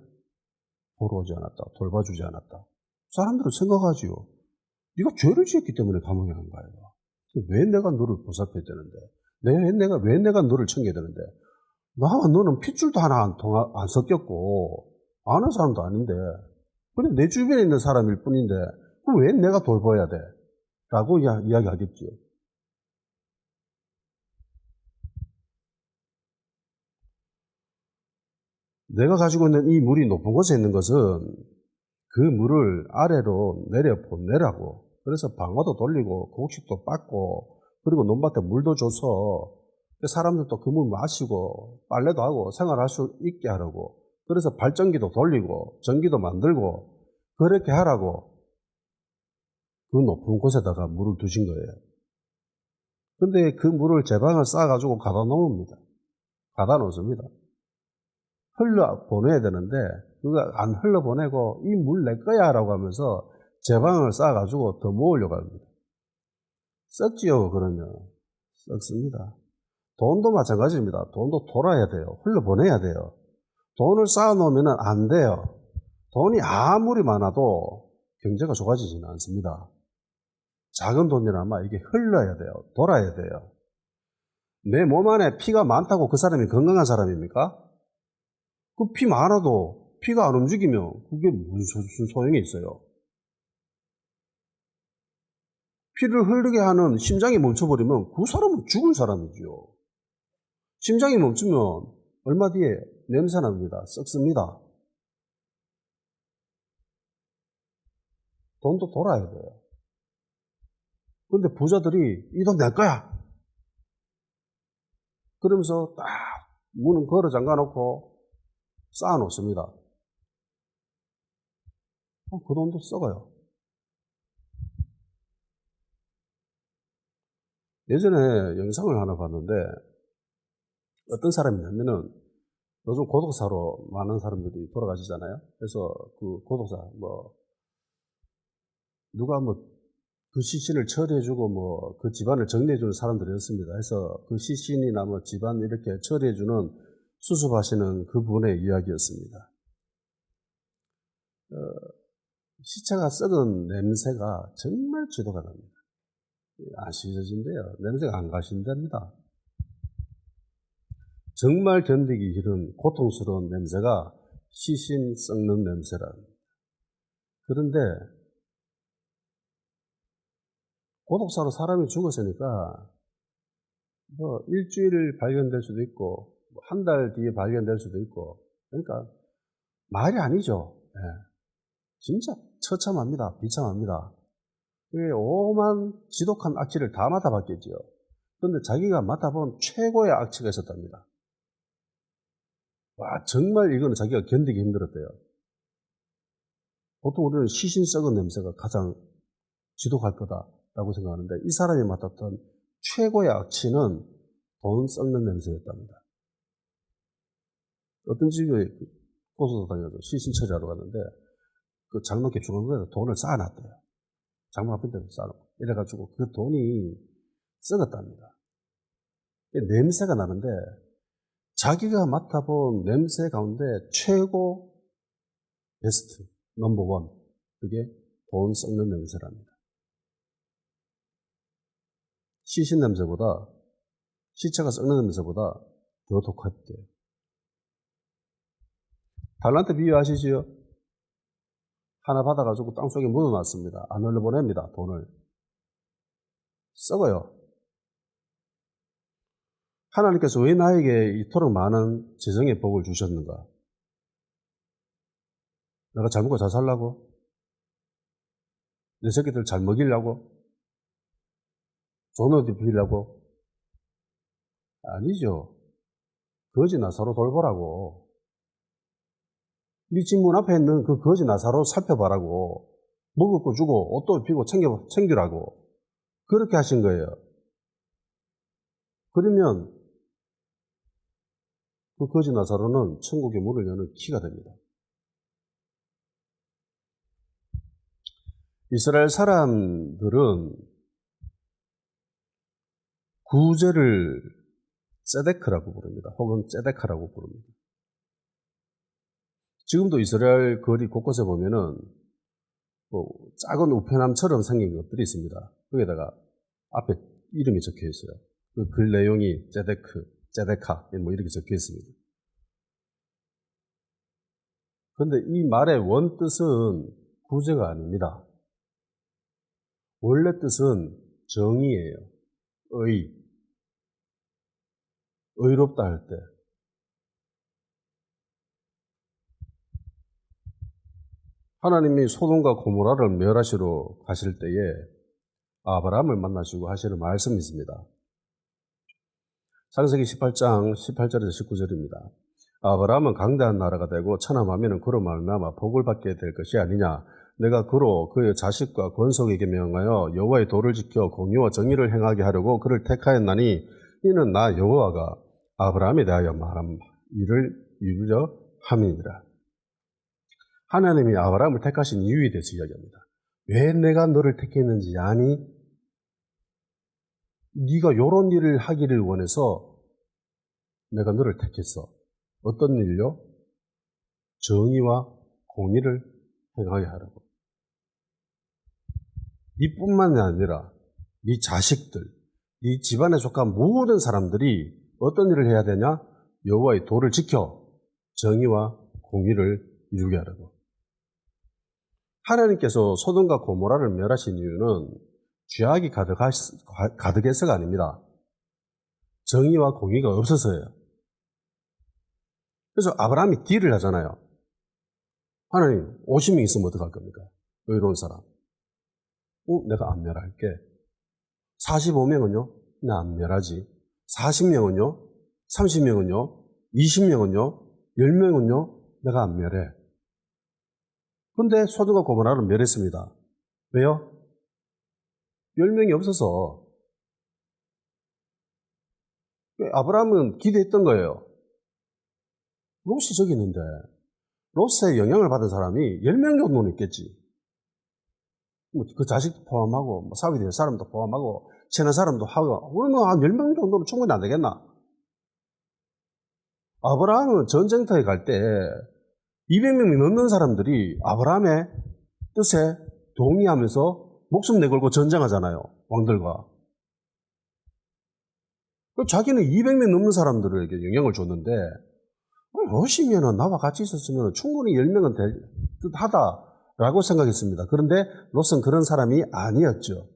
보러 오지 않았다. 돌봐주지 않았다. 사람들은 생각하지요. 네가 죄를 지었기 때문에 감옥에 간 거야. 왜 내가 너를 보살펴야 되는데? 왜 내가 너를 챙겨야 되는데? 나와 너는 핏줄도 하나 안 섞였고 아는 사람도 아닌데 그냥 내 주변에 있는 사람일 뿐인데 왜 내가 돌봐야 돼? 라고 이야기하겠죠. 내가 가지고 있는 이 물이 높은 곳에 있는 것은 그 물을 아래로 내려보내라고. 그래서 방어도 돌리고 곡식도 빻고 그리고 논밭에 물도 줘서 사람들도 그 물 마시고 빨래도 하고 생활할 수 있게 하라고. 그래서 발전기도 돌리고 전기도 만들고 그렇게 하라고 그 높은 곳에다가 물을 두신 거예요. 근데 그 물을 제방을 쌓아가지고 가다 놓습니다. 가다 놓습니다. 흘러보내야 되는데 그거 안 흘러보내고 이 물 내 거야 라고 하면서 제방을 쌓아가지고 더 모으려고 합니다. 썩지요. 그러면 썩습니다. 돈도 마찬가지입니다. 돈도 돌아야 돼요. 흘러보내야 돼요. 돈을 쌓아놓으면 안 돼요. 돈이 아무리 많아도 경제가 좋아지지는 않습니다. 작은 돈이라면 이게 흘러야 돼요. 돌아야 돼요. 내 몸 안에 피가 많다고 그 사람이 건강한 사람입니까? 그 피 많아도 피가 안 움직이면 그게 무슨 소용이 있어요? 피를 흐르게 하는 심장이 멈춰버리면 그 사람은 죽은 사람이죠. 심장이 멈추면 얼마 뒤에 냄새납니다. 썩습니다. 돈도 돌아야 돼요. 근데 부자들이 이 돈 낼 거야. 그러면서 딱 문은 걸어 잠가놓고 쌓아놓습니다. 그 돈도 썩어요. 예전에 영상을 하나 봤는데 어떤 사람이냐면은 요즘 고독사로 많은 사람들이 돌아가시잖아요. 그래서 그 고독사 누가 그 시신을 처리해주고 그 집안을 정리해주는 사람들이었습니다. 해서 그 시신이나 집안 이렇게 처리해주는 수습하시는 그분의 이야기였습니다. 시체가 썩은 냄새가 정말 지도가 납니다. 아시는데요. 냄새가 안 가신답니다. 정말 견디기 힘든 고통스러운 냄새가 시신 썩는 냄새랍니다. 그런데 고독사로 사람이 죽었으니까 일주일 발견될 수도 있고 한 달 뒤에 발견될 수도 있고 그러니까 말이 아니죠. 네. 진짜 처참합니다. 비참합니다. 오만 지독한 악취를 다 맡아봤겠지요. 그런데 자기가 맡아본 최고의 악취가 있었답니다. 와, 정말 이거는 자기가 견디기 힘들었대요. 보통 우리는 시신 썩은 냄새가 가장 지독할 거다라고 생각하는데 이 사람이 맡았던 최고의 악취는 돈 썩는 냄새였답니다. 어떤 집에 고소도 다녀서 시신 처리하러 갔는데 그 장롱캡 중간에 돈을 쌓아놨대요. 장롱 앞에 쌓아놓고 이래가지고 그 돈이 썩었답니다. 냄새가 나는데 자기가 맡아본 냄새 가운데 최고 베스트 넘버원 그게 돈 썩는 냄새랍니다. 시신 냄새보다 시체가 썩는 냄새보다 더 독했대요. 달란트 비유 아시지요? 하나 받아가지고 땅속에 묻어놨습니다. 안 흘려보냅니다. 돈을. 썩어요. 하나님께서 왜 나에게 이토록 많은 재정의 복을 주셨는가? 내가 잘 먹고 잘 살라고? 내 새끼들 잘 먹이려고? 좋은 옷 입히려고? 아니죠. 거지 나사로 돌보라고. 네 집 문 앞에 있는 그 거지 나사로 살펴봐라고. 먹을 거 주고 옷도 입히고 챙기라고. 그렇게 하신 거예요. 그러면 그 거지 나사로는 천국의 문을 여는 키가 됩니다. 이스라엘 사람들은 구제를 ጼ데크라고 부릅니다. 혹은 ጼ데카라고 부릅니다. 지금도 이스라엘 거리 곳곳에 보면은 작은 우편함처럼 생긴 것들이 있습니다. 거기다가 앞에 이름이 적혀 있어요. 그 글 내용이 ጼ데크, ጼ데카 이렇게 적혀 있습니다. 그런데 이 말의 원 뜻은 구제가 아닙니다. 원래 뜻은 정의예요. 의롭다 할 때. 하나님이 소돔과 고모라를 멸하시러 가실 때에 아브라함을 만나시고 하시는 말씀이 있습니다. 창세기 18장 18절에서 19절입니다. 아브라함은 강대한 나라가 되고 천함하면은 그로 말미암아 복을 받게 될 것이 아니냐. 내가 그로 그의 자식과 권속에게 명하여 여호와의 도를 지켜 공의와 정의를 행하게 하려고 그를 택하였나니 이는 나 여호와가 아브라함에 대하여 말한 일을 이루려 함이니라. 하나님이 아브라함을 택하신 이유에 대해서 이야기합니다. 왜 내가 너를 택했는지 아니? 네가 이런 일을 하기를 원해서 내가 너를 택했어. 어떤 일요? 정의와 공의를 행하게 하라고. 네뿐만이 아니라 네 자식들, 네 집안에 속한 모든 사람들이 어떤 일을 해야 되냐? 여호와의 도를 지켜 정의와 공의를 이루게 하라고. 하나님께서 소돔과 고모라를 멸하신 이유는 죄악이 가득해서가 아닙니다. 정의와 공의가 없어서예요. 그래서 아브라함이 딜을 하잖아요. 하나님 50명 있으면 어떡할 겁니까? 의로운 사람. 내가 안 멸할게. 45명은요? 나 안 멸하지. 40명은요? 30명은요? 20명은요? 10명은요? 내가 안 멸해. 근데 소돔과 고모라를 멸했습니다. 왜요? 10명이 없어서. 아브라함은 기대했던 거예요. 롯이 저기 있는데 롯의 영향을 받은 사람이 10명 정도는 있겠지. 그 자식도 포함하고 사위 될 사람도 포함하고 친한 사람도 하고 그러면 한 10명 정도는 충분히 안 되겠나? 아브라함은 전쟁터에 갈 때 200명이 넘는 사람들이 아브라함의 뜻에 동의하면서 목숨 내걸고 전쟁하잖아요. 왕들과. 자기는 200명 넘는 사람들에게 영향을 줬는데 롯이면 나와 같이 있었으면 충분히 10명은 될 듯하다라고 생각했습니다. 그런데 롯은 그런 사람이 아니었죠.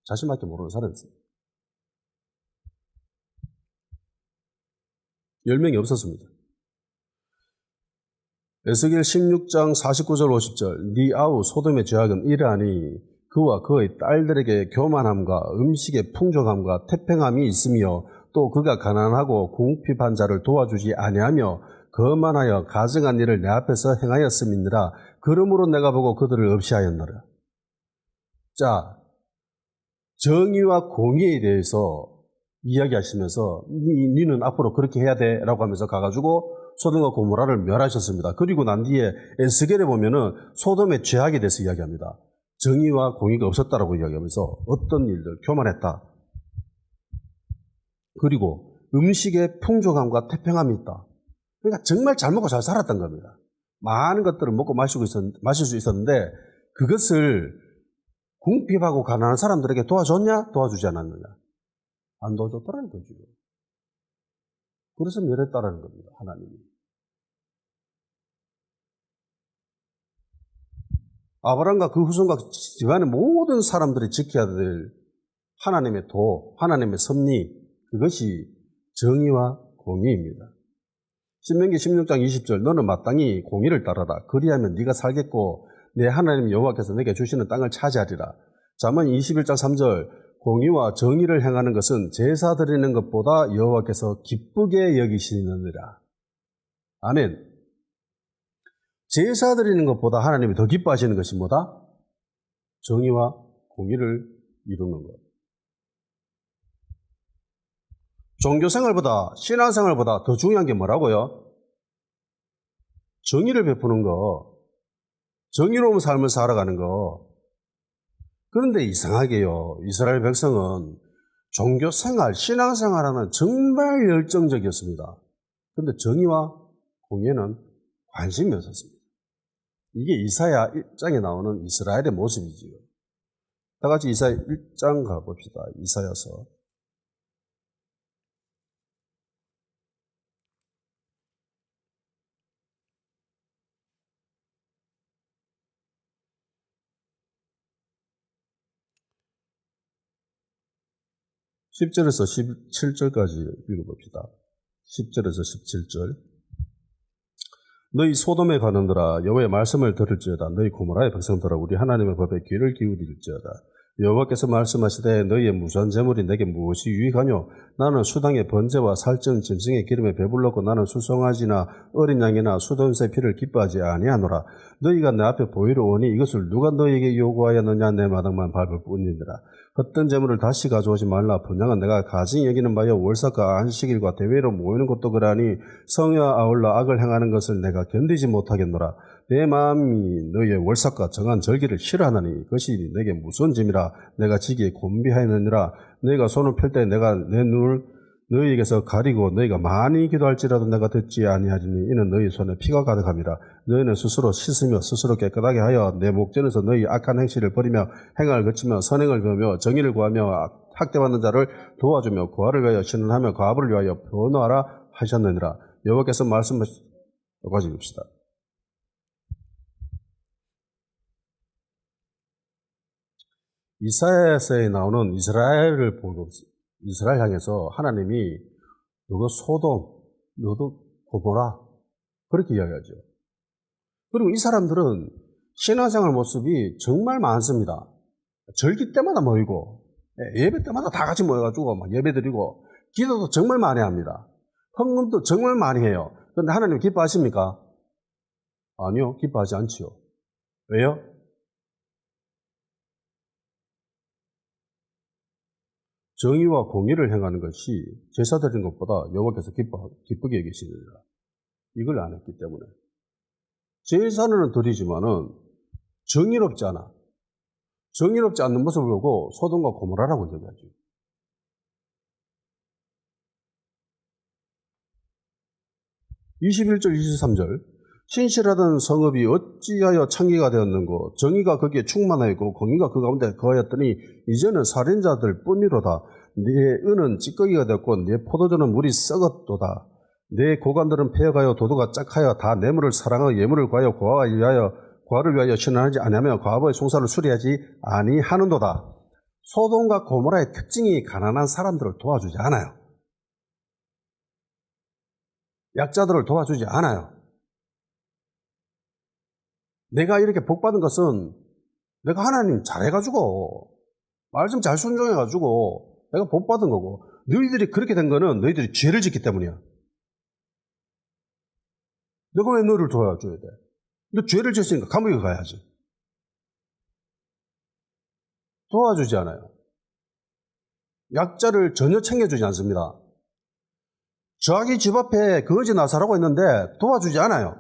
자신밖에 모르는 사람이었습니다. 10명이 없었습니다. 에스겔 16장 49절 50절 네 아우 소돔의 죄악은 이러하니 그와 그의 딸들에게 교만함과 음식의 풍족함과 태평함이 있으며 또 그가 가난하고 궁핍한 자를 도와주지 아니하며 거만하여 가증한 일을 내 앞에서 행하였음이니라. 그러므로 내가 보고 그들을 없이하였노라. 자, 정의와 공의에 대해서 이야기하시면서 니는 앞으로 그렇게 해야 돼 라고 하면서 가가지고 소돔과 고모라를 멸하셨습니다. 그리고 난 뒤에 에스겔에 보면은 소돔의 죄악에 대해서 이야기합니다. 정의와 공의가 없었다라고 이야기하면서 어떤 일들, 교만했다. 그리고 음식의 풍족함과 태평함이 있다. 그러니까 정말 잘 먹고 잘 살았던 겁니다. 많은 것들을 먹고 마실 수 있었는데 그것을 궁핍하고 가난한 사람들에게 도와줬냐? 도와주지 않았느냐? 안 도와줬다라는 거죠. 그래서 멸했다라는 겁니다. 하나님이. 아브라함과 그 후손과 집안의 모든 사람들이 지켜야 될 하나님의 도, 하나님의 섭리, 그것이 정의와 공의입니다. 신명기 16장 20절 너는 마땅히 공의를 따르라. 그리하면 네가 살겠고 내 하나님 여호와께서 내게 주시는 땅을 차지하리라. 잠언 21장 3절 공의와 정의를 행하는 것은 제사 드리는 것보다 여호와께서 기쁘게 여기시느니라. 아멘. 제사 드리는 것보다 하나님이 더 기뻐하시는 것이 뭐다? 정의와 공의를 이루는 것. 종교생활보다, 신앙생활보다 더 중요한 게 뭐라고요? 정의를 베푸는 거, 정의로운 삶을 살아가는 거. 그런데 이상하게요, 이스라엘 백성은 종교생활, 신앙생활하는 정말 열정적이었습니다. 그런데 정의와 공의에는 관심이 없었습니다. 이게 이사야 1장에 나오는 이스라엘의 모습이지요. 다 같이 이사야 1장 가봅시다. 이사야서. 10절에서 17절까지 읽어봅시다. 10절에서 17절. 너희 소돔에 가는들아 여호와의 말씀을 들을지어다. 너희 고모라의 백성들아 우리 하나님의 법에 귀를 기울일지어다. 여호와께서 말씀하시되 너희의 무수한 재물이 내게 무엇이 유익하뇨? 나는 수당의 번제와 살ጭ은 짐승의 기름에 배불렀고 나는 수송아지나 어린 양이나 수돔새 피를 기뻐하지 아니하노라. 너희가 내 앞에 보이러 오니 이것을 누가 너희에게 요구하였느냐? 내 마당만 밟을 뿐이니라. 헛된 재물을 다시 가져오지 말라. 분양은 내가 가증히 여기는 바여 월삭과 안식일과 대회로 모이는 것도 그러하니 성회와 아울러 악을 행하는 것을 내가 견디지 못하겠노라. 내 마음이 너희의 월삭과 정한 절기를 싫어하나니 그것이 내게 무슨 짐이라. 내가 지기에 곤비하였느니라. 너희가 손을 펼 때 내가 내 눈을 너희에게서 가리고 너희가 많이 기도할지라도 내가 듣지 아니하리니 이는 너희 손에 피가 가득함이라. 너희는 스스로 씻으며 스스로 깨끗하게 하여 내 목전에서 너희 악한 행실을 버리며 행을 거치며 선행을 배우며 정의를 구하며 학대받는 자를 도와주며 고아를 위하여 신원하며 과부를 위하여 변호하라 하셨느니라. 여호와께서 말씀하시고 여기까지 읽읍시다. 이사야서에 나오는 이스라엘을 보고 이스라엘 향해서 하나님이 너도 소돔, 너도 고모라 그렇게 이야기하죠. 그리고 이 사람들은 신앙생활 모습이 정말 많습니다. 절기 때마다 모이고 예배 때마다 다 같이 모여가지고 막 예배 드리고 기도도 정말 많이 합니다. 헌금도 정말 많이 해요. 그런데 하나님 기뻐하십니까? 아니요, 기뻐하지 않지요. 왜요? 정의와 공의를 행하는 것이 제사 드리는 것보다 여호와께서 기쁘게 여기시느니라. 이걸 안 했기 때문에. 제사는 드리지만은 정의롭지 않아. 정의롭지 않는 모습을 보고 소돔과 고모라라고 얘기하죠. (21절) 23절 신실하던 성읍이 어찌하여 창기가 되었는고 정의가 거기에 충만하였고 공의가 그 가운데 거하였더니 이제는 살인자들 뿐이로다. 네 은은 찌꺼기가 되었고 네 포도주는 물이 썩었도다. 내 고관들은 폐허가여 도도가 짝하여 다 뇌물을 사랑하여 예물을 구하여 고아를 위하여 신원하지 아니하며 과부의 송사를 수리하지 아니하는도다. 소돔과 고모라의 특징이 가난한 사람들을 도와주지 않아요. 약자들을 도와주지 않아요. 내가 이렇게 복받은 것은 내가 하나님 잘해가지고 말씀 잘 순종해가지고 내가 복받은 거고 너희들이 그렇게 된 거는 너희들이 죄를 짓기 때문이야. 내가 왜 너를 도와줘야 돼? 너 죄를 지었으니까 감옥에 가야지. 도와주지 않아요. 약자를 전혀 챙겨주지 않습니다. 자기 집 앞에 거지 나사라고 있는데 도와주지 않아요.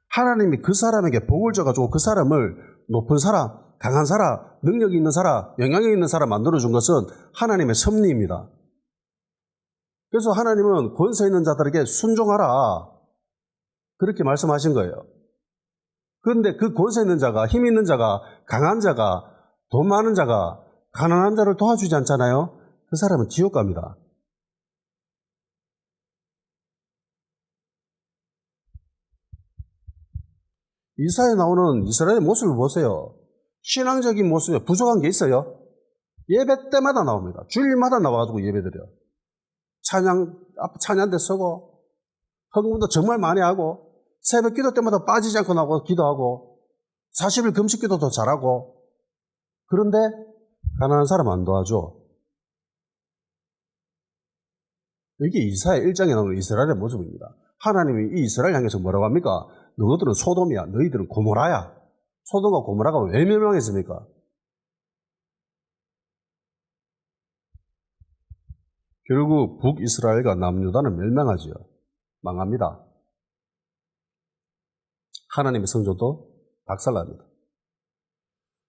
하나님이 그 사람에게 복을 줘가지고 그 사람을 높은 사람, 강한 사람, 능력이 있는 사람, 영향력 있는 사람 만들어준 것은 하나님의 섭리입니다. 그래서 하나님은 권세 있는 자들에게 순종하라 그렇게 말씀하신 거예요. 그런데 그 권세 있는 자가, 힘 있는 자가, 강한 자가, 돈 많은 자가 가난한 자를 도와주지 않잖아요. 그 사람은 지옥 갑니다. 이사야에 나오는 이스라엘의 모습을 보세요. 신앙적인 모습에 부족한 게 있어요. 예배 때마다 나옵니다. 주일마다 나와가지고 예배드려요. 찬양대 서고 헌금도 정말 많이 하고 새벽 기도 때마다 빠지지 않고 나오고 기도하고 40일 금식 기도도 잘하고 그런데 가난한 사람 안 도와줘. 이게 이사야 1장에 나오는 이스라엘의 모습입니다. 하나님이 이 이스라엘 향해서 뭐라고 합니까? 너희들은 소돔이야. 너희들은 고모라야. 소돔과 고모라가 왜 멸망했습니까? 결국 북이스라엘과 남유다는 멸망하지요. 망합니다. 하나님의 성전도 박살납니다.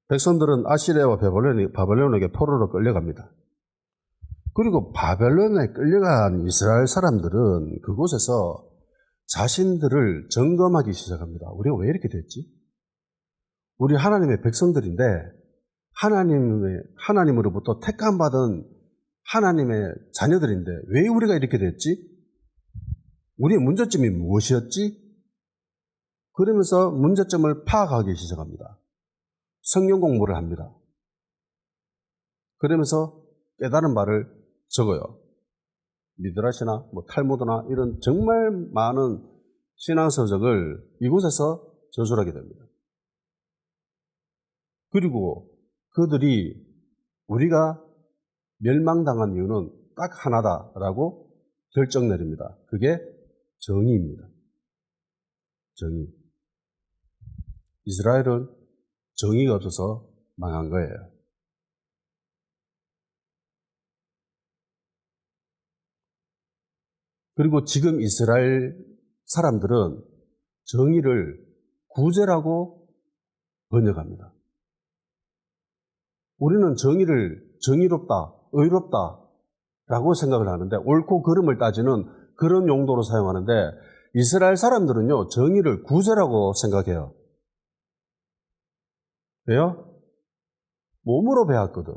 백성들은 아시리아와 바벨론에게 포로로 끌려갑니다. 그리고 바벨론에 끌려간 이스라엘 사람들은 그곳에서 자신들을 점검하기 시작합니다. 우리가 왜 이렇게 됐지? 우리 하나님의 백성들인데 하나님으로부터 택함받은 하나님의 자녀들인데 왜 우리가 이렇게 됐지? 우리의 문제점이 무엇이었지? 그러면서 문제점을 파악하기 시작합니다. 성경 공부를 합니다. 그러면서 깨달은 바를 적어요. 미드라시나 탈무드나 이런 정말 많은 신앙서적을 이곳에서 저술하게 됩니다. 그리고 그들이 우리가 멸망당한 이유는 딱 하나다라고 결정 내립니다. 그게 정의입니다. 정의. 이스라엘은 정의가 없어서 망한 거예요. 그리고 지금 이스라엘 사람들은 정의를 구제라고 번역합니다. 우리는 정의를 정의롭다, 의롭다 라고 생각을 하는데 옳고 그름을 따지는 그런 용도로 사용하는데 이스라엘 사람들은요, 정의를 구제라고 생각해요. 왜요? 몸으로 배웠거든.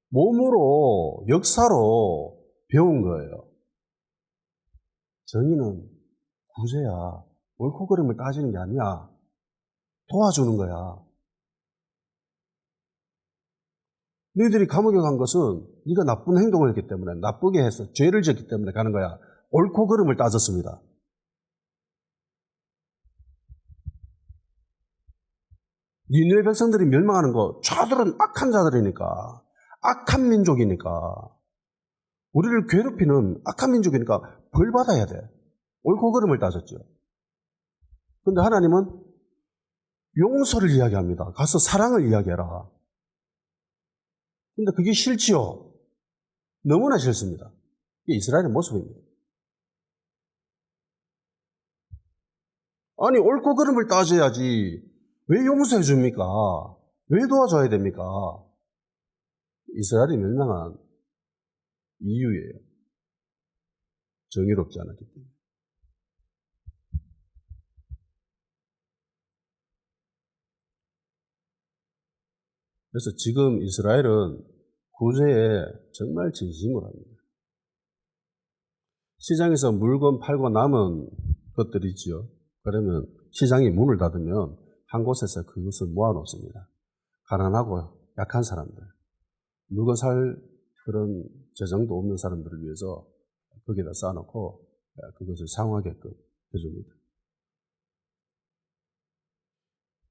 몸으로, 역사로 배운 거예요. 정의는 구제야. 옳고 그름을 따지는 게 아니야. 도와주는 거야. 너희들이 감옥에 간 것은 네가 나쁜 행동을 했기 때문에, 나쁘게 해서 죄를 지었기 때문에 가는 거야. 옳고 그름을 따졌습니다. 니느웨 백성들이 멸망하는 거, 저들은 악한 자들이니까, 악한 민족이니까, 우리를 괴롭히는 악한 민족이니까 벌 받아야 돼. 옳고 그름을 따졌죠. 그런데 하나님은 용서를 이야기합니다. 가서 사랑을 이야기해라. 근데 그게 싫지요. 너무나 싫습니다. 이게 이스라엘의 모습입니다. 아니, 옳고 그름을 따져야지. 왜 용서해 줍니까? 왜 도와줘야 됩니까? 이스라엘이 멸망한 이유예요. 정의롭지 않았기 때문에. 그래서 지금 이스라엘은 구제에 정말 진심으로 합니다. 시장에서 물건 팔고 남은 것들이 있지요. 그러면 시장이 문을 닫으면 한 곳에서 그것을 모아놓습니다. 가난하고 약한 사람들, 물건 살 그런 재정도 없는 사람들을 위해서 거기다 쌓아놓고 그것을 사용하게끔 해줍니다.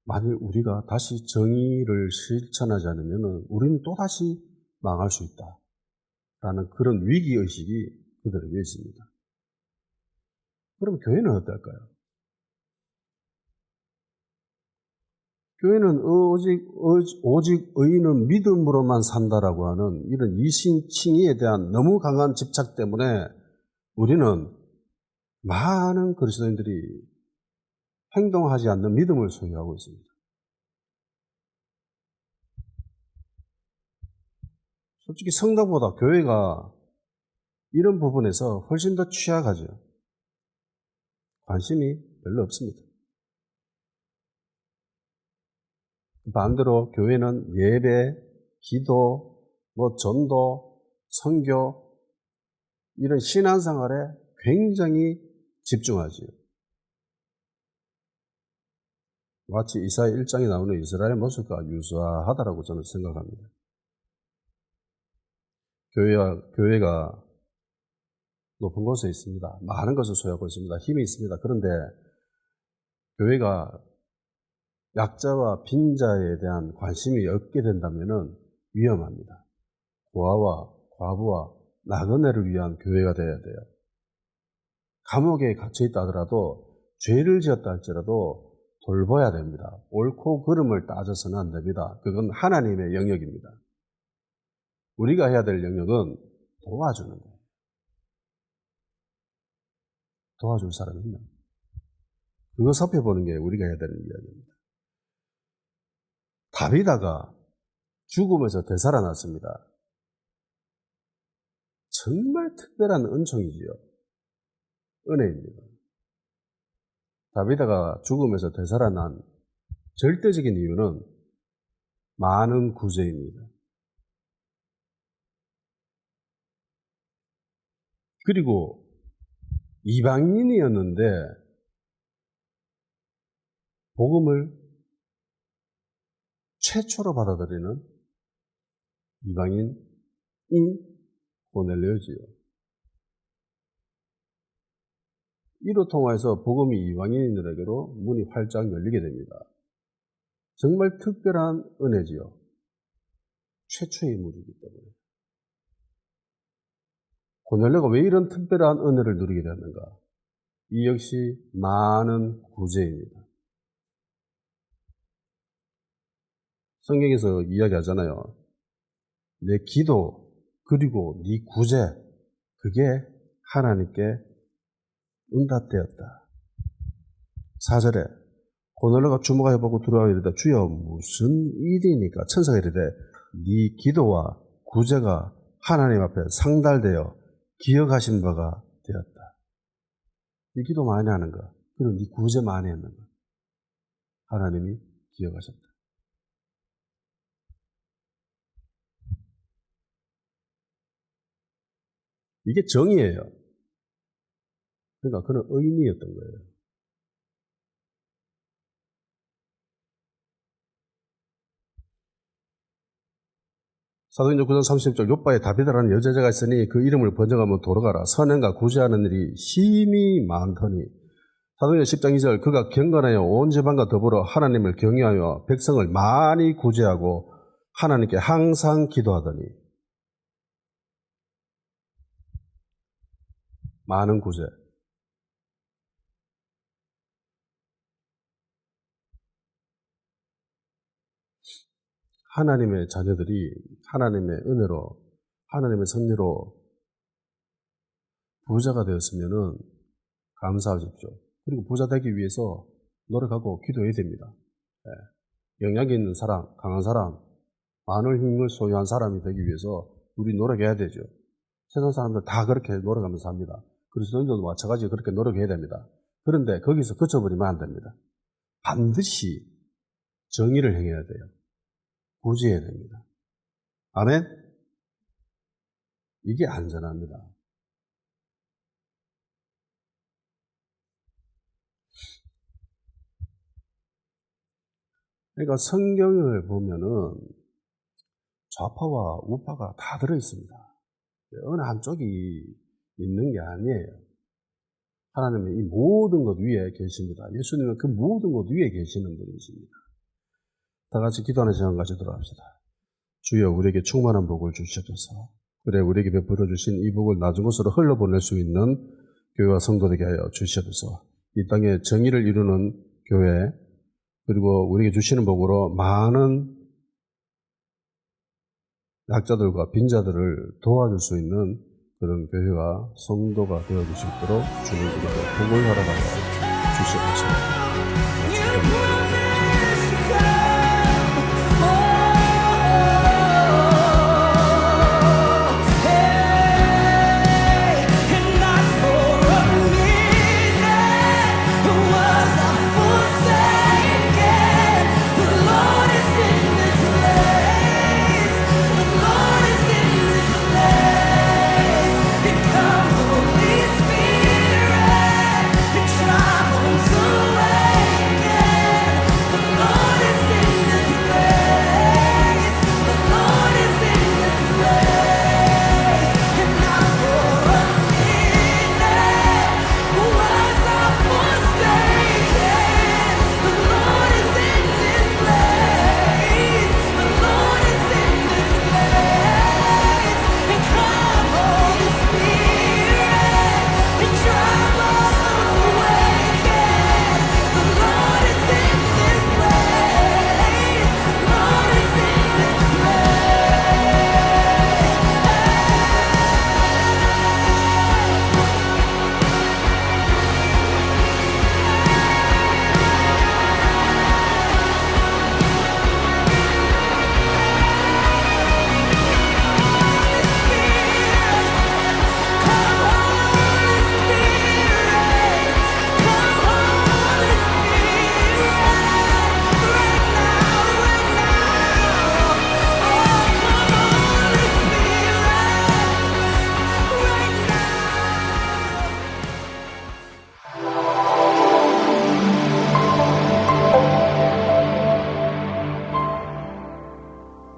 만일 우리가 다시 정의를 실천하지 않으면 우리는 또다시 망할 수 있다라는 그런 위기의식이 그들에게 있습니다. 그럼 교회는 어떨까요? 교회는 오직 의인은 믿음으로만 산다라고 하는 이런 이신칭의에 대한 너무 강한 집착 때문에 우리는 많은 그리스도인들이 행동하지 않는 믿음을 소유하고 있습니다. 솔직히 성당보다 교회가 이런 부분에서 훨씬 더 취약하죠. 관심이 별로 없습니다. 반대로 교회는 예배, 기도, 전도, 선교 이런 신앙생활에 굉장히 집중하지요. 마치 이사야 1장에 나오는 이스라엘 모습과 유사하다라고 저는 생각합니다. 교회가 높은 곳에 있습니다. 많은 것을 소유하고 있습니다. 힘이 있습니다. 그런데 교회가 약자와 빈자에 대한 관심이 없게 된다면 위험합니다. 고아와 과부와 나그네를 위한 교회가 되어야 돼요. 감옥에 갇혀있다 하더라도 죄를 지었다 할지라도 돌봐야 됩니다. 옳고 그름을 따져서는 안 됩니다. 그건 하나님의 영역입니다. 우리가 해야 될 영역은 도와주는 거예요. 도와줄 사람이 있나? 그거 살펴보는 게 우리가 해야 되는 이야기입니다. 다비다가 죽음에서 되살아났습니다. 정말 특별한 은총이지요. 은혜입니다. 다비다가 죽음에서 되살아난 절대적인 이유는 많은 구제입니다. 그리고 이방인이었는데 복음을 최초로 받아들이는 이방인이 고넬료지요. 이로 통해서 복음이 이방인들에게로 문이 활짝 열리게 됩니다. 정말 특별한 은혜지요. 최초의 인물이기 때문에. 고넬료가 왜 이런 특별한 은혜를 누리게 되었는가? 이 역시 많은 구제입니다. 성경에서 이야기하잖아요. 내 기도 그리고 네 구제 그게 하나님께 응답되었다. 4절에 고넬료가 주목해보고 들어와 이르되 주여 무슨 일이니까? 천사가 이르되 네 기도와 구제가 하나님 앞에 상달되어 기억하신 바가 되었다. 네 기도 많이 하는가? 그리고 네 구제 많이 했는가? 하나님이 기억하셨다. 이게 정의예요. 그러니까 그는 의인이었던 거예요. 사도행전 9장 30절 욥바에 다비다라는 여자가 있으니 그 이름을 번정하면 돌아가라. 선행과 구제하는 일이 심히 많더니. 사도행전 10장 2절 그가 경건하여 온 지방과 더불어 하나님을 경외하여 백성을 많이 구제하고 하나님께 항상 기도하더니. 많은 구제. 하나님의 자녀들이 하나님의 은혜로, 하나님의 섭리로 부자가 되었으면은 감사하십시오. 그리고 부자 되기 위해서 노력하고 기도해야 됩니다. 영향이 있는 사람, 강한 사람, 많은 힘을 소유한 사람이 되기 위해서 우리 노력해야 되죠. 세상 사람들 다 그렇게 노력하면서 삽니다. 그리스도인들도 마찬가지로 그렇게 노력해야 됩니다. 그런데 거기서 그쳐버리면 안 됩니다. 반드시 정의를 행해야 돼요. 구제해야 됩니다. 아멘? 이게 안전합니다. 그러니까 성경을 보면은 좌파와 우파가 다 들어있습니다. 어느 한쪽이 있는 게 아니에요. 하나님은 이 모든 것 위에 계십니다. 예수님은 그 모든 것 위에 계시는 분이십니다. 다 같이 기도하는 시간 가지도록 합시다. 주여 우리에게 충만한 복을 주시옵소서. 그래 우리에게 베풀어 주신 이 복을 낮은 곳으로 흘러보낼 수 있는 교회와 성도 되게 하여 주시옵소서. 이 땅에 정의를 이루는 교회 그리고 우리에게 주시는 복으로 많은 약자들과 빈자들을 도와줄 수 있는 그런 교회와 성도가 되어줄 수 있도록 주님 우리에게 복을 허락하여 주시옵소서.